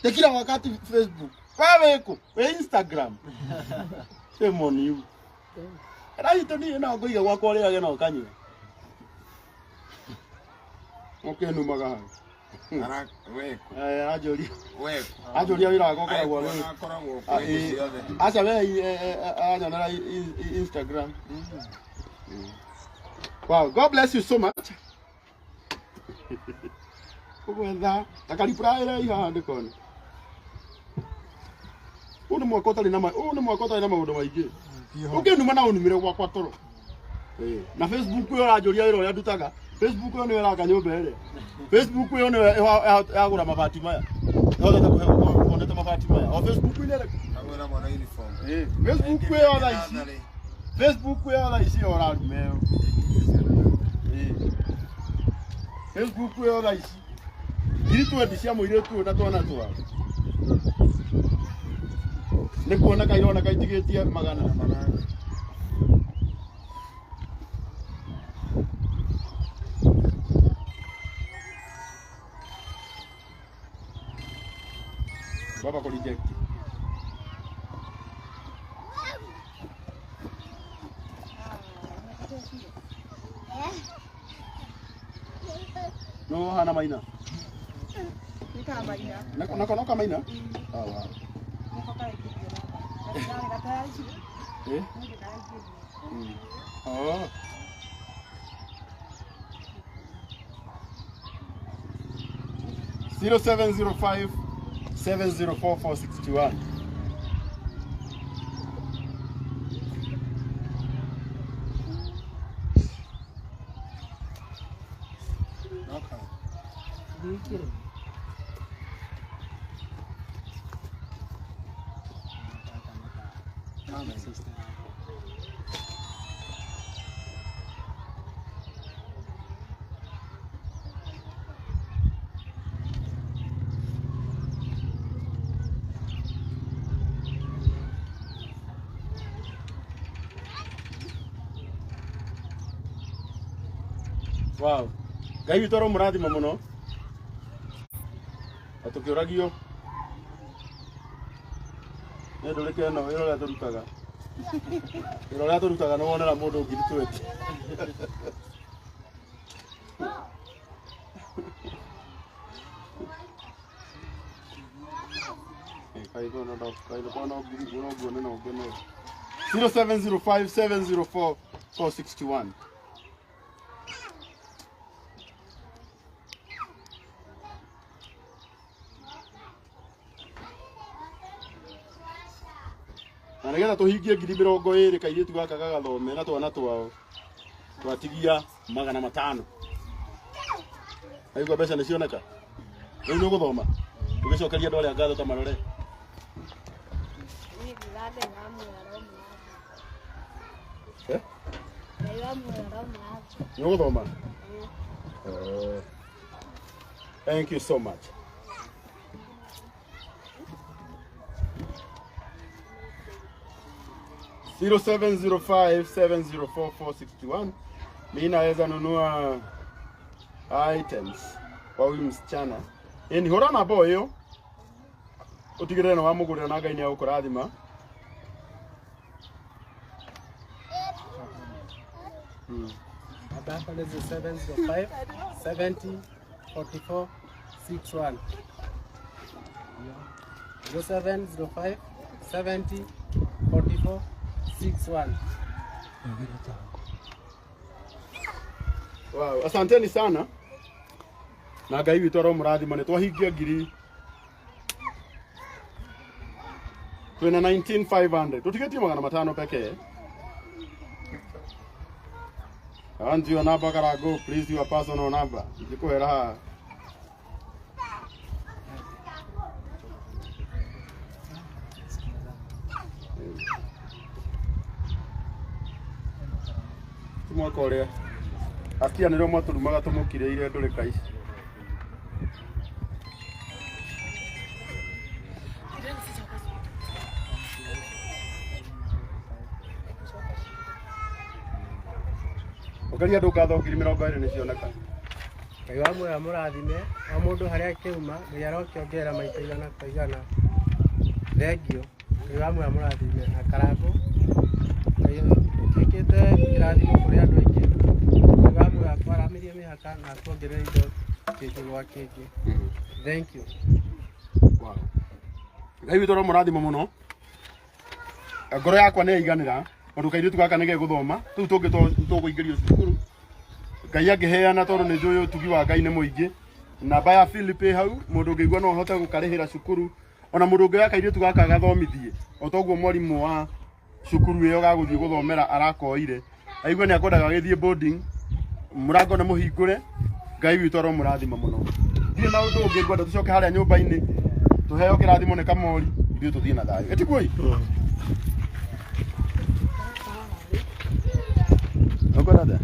Kila wakati Facebook. Wewe uko Instagram. Shame on you. Rai toni na ngoiga gwakwa ria ge no kanywe. Okay numaga. Ara weko. Ajoria wira gokoragwo ri. Akoragwo kwa ciothe. Acha we anyonera Instagram. Wow, God bless you so much. Kugwetha takaripura ira iha ndikoni. Uno mwako tari na maundu maingi. Ukinuma na unumire gwakwa toro. Na Facebook yo rajoria wira uria ndutaga. Facebook yo ni wira kanyumba ere. Facebook yo ni yagura mabati maya. Yothe kuhonete mabati maya. O Facebook ni ere. Agora mwana uniform. Facebook yo tha ici. Facebook yo tha ici ora rumeo. Facebook yo tha ici. Ngiritu cia muire tu na twana twa. Ni kuona kairona kaitigitie magana na manana. Baba ko reject. No hana Maina. Nika Maina. Nako Maina? Ah wow. Eh? Oh. (0705 704 461). Wow. Ngai witũ mũrathima mũno. Atukĩũragio. Nĩ ndũrĩke ĩno wĩra ũrĩa tũrutaga. Wĩra ũrĩa tũrutaga nĩ wonera mũndũ ngiri 20. Kaigũ no ndo kaigũ no ngiri no nguone no ngene. 0705 704 461. Na nigetha tuhingie 20,000 kairitu gaka gagathome na twana twao twatigia 500. Aigua mbeca nĩ cioneka. Rĩu nĩ ũgũthoma. Tũgĩcokeria andũ arĩa ngatho ta marore. Nĩ ũgũthoma. Thank you so much. (0705 704 461). Mimi naweza nunua items kwa huyu msichana. Ni hora na boyo. Utigire no wamugurira na Ngai ni agukurathima. Hapa ni 0705 70 44 61. 0705 70 44 61. Wow, asanteni sana. Na Ngai witũ aromũrathima nĩ twahingia ngiri. Twina 19,500. Tutigetie 500 pekee. And your number Karangu, please your personal number. Ndikuhera haha. Mwaka ũrĩa atia nĩrĩo mwatũrumaga tũmũkire ire ndũrĩka ici. Ũgeria ndũngatho 20,000 nĩ cioneka. Ngai wa muoyo mũrathime o mũndũ harĩa kĩuma Ngai arokĩongerera maita igana kwa igana. Thengio. Ngai wa muoyo mũrathime na Karangu. Ngai Tuikite irathimo kuri andu aingi. Ngamu ya kwaramirie mihaka na kuongerera indo kingi gwa kingi. Thank you. Wow. Ngai witå må rathimo må no ngoro yakwa nä yaiganä tondå kairä tu gaka nä gegåthoma rä u tå ngä tå gå ingä rio cukuru Ngai angä heana tondå nä njå tugi wa Ngai nä må ingä namba ya Philip hau må ndå ngä igua no ahote gå karä hä ra cukuru ona må ndå ngä oya kairä tu gaka gathomithie o toguo mwarimå wa cukuru ä yo gagå thiä gå thomera arakoire aigua nä akwendaga gä thiä boarding må rango nä må hingå re Ngai witå må rathima må no ndirä na å ndå å ngä ngwenda tå coke harä a nyå mba-inä tå heo kä rathimo nä kamori ithuä tå thiä na thayå ätiguoi ngwenda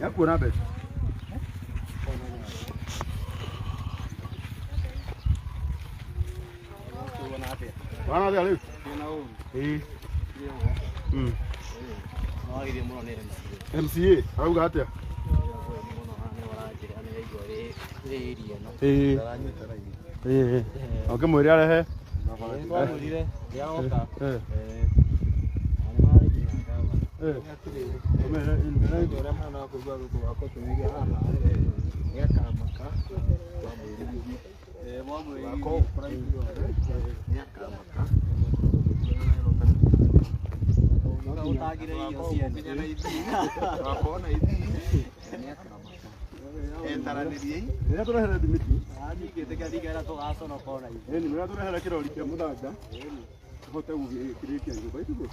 Yakuona mbeca wana athia rä u MCA arauga atä okä mwä rä arehe rä tå rehere thimiti nä mä tå rehere kä rori kä a må thanga tå hote gå kä rä kia nyå mba itiguo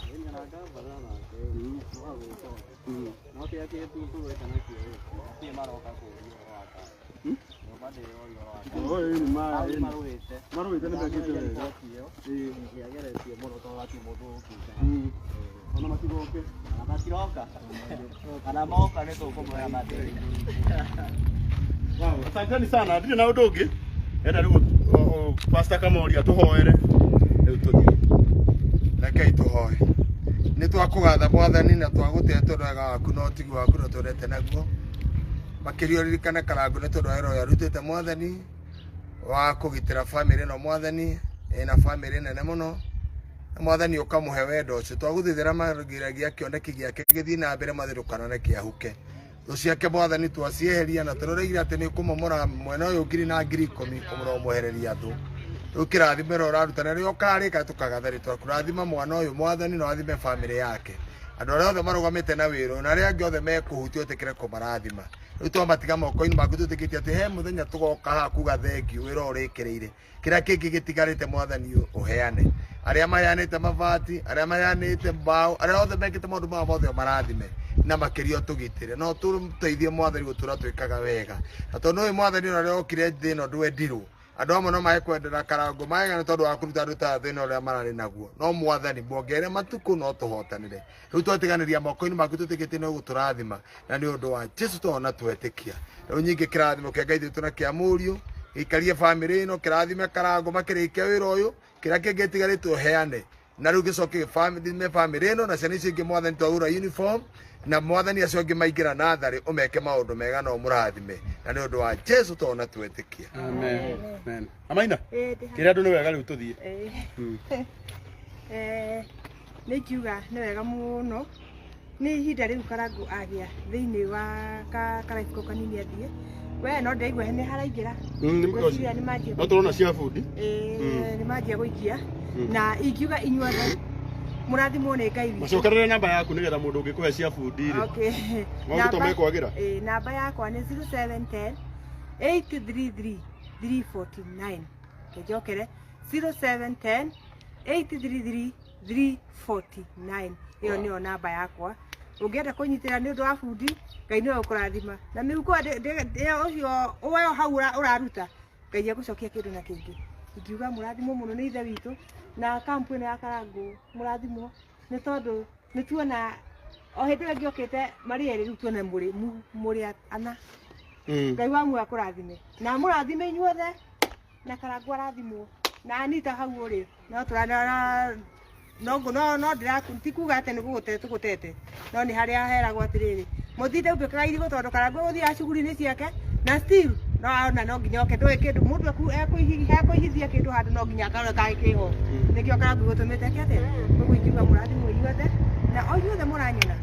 marå nä mekä te wega ona matigoke asanteni sana ndirä na å ndå å ngä enda rä gå Pastor Kamori atå hoere rä u tå thiä rekei tå hoe nä twakå gatha mwathani na twagå te tondå wega waku na å tigi waku na twendete naguo makä ria å ririkane Karangu nä tondå wera å yå arutä te mwathani wa kå gitä ra bamä rä no mwathani ena bamä rä nene må no mwathani å kamå he wendo å cio twagå thithä ra magiragia kä oneki gä ake gä thiä na mbere mathä rå kana ne kä ahuke thå ciake mwathani twacieheria na tå roreire atä nä kå momora mwena å yå ngiri na ngiri 10 kå må romwehereria thå rä u kä rathime ro rarutana rä o karä ka tå kagatharä twaku rathima mwana å yå mwathani na rathime bamä rä yake andå arä othe marå gamä te na wä rå na arä angä othe mekå hutia å tä kä re kå marathima rä u twamatiga moko-inä maku tå tä kä tie atä he må thenya tå goka haha kuga thengiå wä ra å rä kä rä ire kä rä a kä ngä gä tigarä te mwathani å heane arä a maheanä te mabati arä a maheanä te mbaå arä a othe mekä te maå ndå maya mothe marathime na makä ria tå gä tä re no tå teithie mwathani gå tå ra twä kaga wega na tondå å yå mwathani ona rä okire thä no ndwendirwo andå amwe no makwendera Karangu maega nä tondå wa kå ruta andå ta thä na å rä a mararä naguo no mwathani mwongerere matukå no tå hotanä re rä u twatiganä ria moko-inä maku tå tä kä tie no gå tå rathima na nä å ndå wa Jesu twona twetä kia rä u nyingä kä rathimo kä a Ngai thitå na kä a må riå gä ikarie bamä rä ä no kä rathime Karangu makä rä kia wä ra å yå kä rä a kä ngä tigarä te å heane na rä u gä coke bamä rä ä no na ciana icio ingä mwathani twaura uniform na mwathani acio angä maingä ra natharä å meke maå ndå mega no må rathime na nä å ndå wa Jesu twona twetä kia Maina kä rä andå nä wega rä u tå thiä nä ngiuga nä wega må no nä ihinda rä u Karangu agä a thä inä wa karaibå kanini athiä we no ndaigua nä haraingä ra no tå rona cia bundi nä manjia gå ikia na ingiuga inyuothe må rathimwo nä Ngai witå macokerere namba yaku nä getha må ndå å ngä kå he cia bundi rä maå to mekwagä ra namba yakwa nä 0710 833 349 njokere 0710 833 349 iyo niyo namba yakwa ungienda kunyitira ni undu wa bundi Ngai ni ukurathima na mihuko ucio uwayo hau uraruta Ngai agucokia kindu na kingi Ingiuga mũrathimo mũno nĩ ithe witũ na kampu ĩno ya Karangu mũrathimo nĩ tondũ nĩ tuona o hĩndĩ ĩyo ngĩokĩte marĩ erĩ rĩu tuona mũrĩ ana. Ngai wa muoyo akũrathime na mũrathime inyuothe na Karangu arathimwo na Anita hau ũrĩ no tũrana no ndĩrakutiga atĩ nĩ gũgũtete no nĩ harĩa heragwo atĩrĩrĩ mũthinde ũmbĩkaga irigũ tondũ Karangu gũthiaga cuguri-inĩ ciake na still no ona no nginya oke ndũĩ kĩndũ mũndũ ekũihithia kĩndũ handũ no nginya akarore kaĩ kĩho nĩkĩo Karangu gũtũmĩte kĩate koguo ingiuga mũrathimwo inyuothe na o inyuothe mũranyona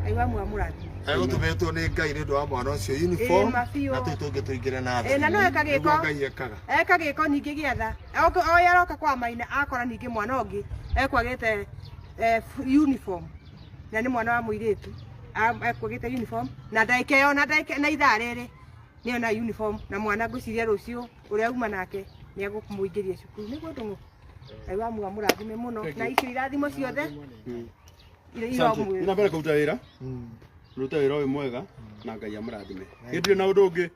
Ngai wa muoyo mũrathime Gũtũmetwo nĩ Ngai nĩ ũndũ wa mwana ũcio uniform na tũi tũngĩ tũingĩre na thĩ na no eka gĩko ningĩ gĩetha o yaroka kwa Maina akora ningĩ mwana ũngĩ ekwagĩte uniform na nĩ mwana wa mũirĩtu ekwagĩte uniform na ndaikeo na ithaa rĩrĩ nĩ ona uniform na mwana ngũciria rũciũ ũrĩa uma nake nĩ egũkũmũingĩria cukuru nĩguo ndũngũ Ngai wa muoyo mũrathime mũno na icio irathimo ciothe ina mbere kũruta wĩra ruta wĩra ũyũ mwega na Ngai amũrathime hĩndĩ na ũndũ ũngĩ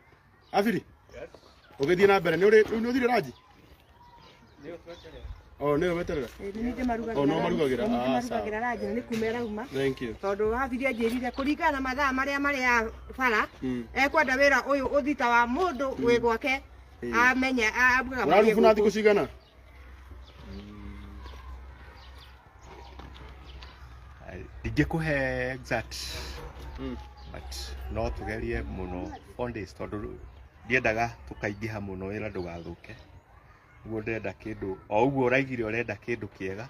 Abiri ũgĩthiĩ na mbere nĩ ũthire ranji nĩ weterera no marugagĩra ranji nĩ kumera uma thank you tondũ Abiri anjĩrire kũringana na mathaa marĩa marĩ ya bara ekwenda wĩra ũyũ ũthita wa mũndũ wĩ gwake amenya abugaga ũrarubu na thikũ cigana ndingĩkũhe exact but no tugerie muno on days tondu ndiendaga tukaingĩha muno wĩra ndũgathũke nĩguo ndenda kĩndũ o ũguo ũraigire ũrenda kĩndũ kĩega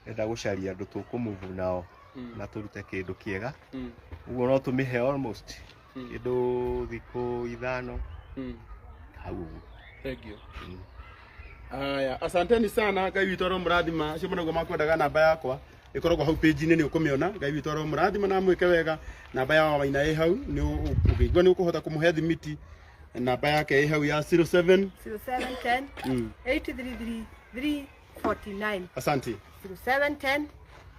ndenda gũcaria andũ tũkũmove nao na tũrute kĩndũ kĩega ũguo no tũmĩhe almost kĩndũ thikũ ithano hau ũguo. Thank you. Aya, asanteni sana Ngai witũ mũrathima acio mũnogo makwendaga namba yakwa ikoragwo hau page-inĩ nĩ ũkũmĩona Ngai witũ mũrathima na mwĩke wega namba ya Maina ĩ hau nĩ ũkĩigua nĩ ũkũhota kũmũhe thimiti namba yake ĩ hau ya 0710 833 349 asante 0710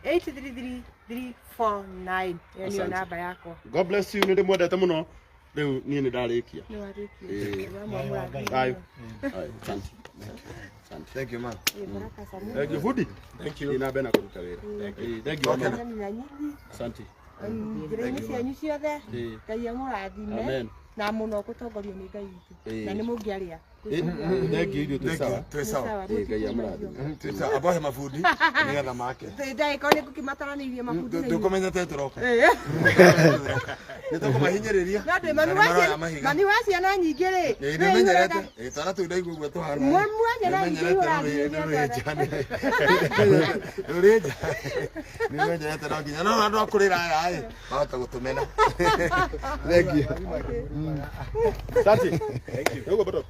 833 349 ndio namba yako. God bless you nĩ ndĩmwendete mũno rĩu niĩ nĩ ndarĩkia asante. Thank you man. Thank you Hudi. Thank you. Ina bena kuruta wĩra. Thank you man. Asante. Njĩra-inĩ cianyu ciothe Ngai amũrathime. Amen. Na mũno gũtongorio nĩ Ngai witũ na nĩ mũngĩarĩa. Thank you twĩ sawa. Ngai amũrathime. Twĩ sawa abohe mabundi nĩgetha make. Ndagĩkorwo nĩ ngũkĩmataranĩirie mabundi. Ndũkũmenyete tũroka. Nĩ tũkũmahinyĩrĩria. No ndĩ mami wa ciana nyingĩ rĩ. Nĩ menyerete. Twana tũu ndaigua ũguo tũhana. Rũrĩnja. Nĩ menyerete no nginya no andũ akũrĩra aya mahota gũtũmena. Thank you. Asante. Thank you.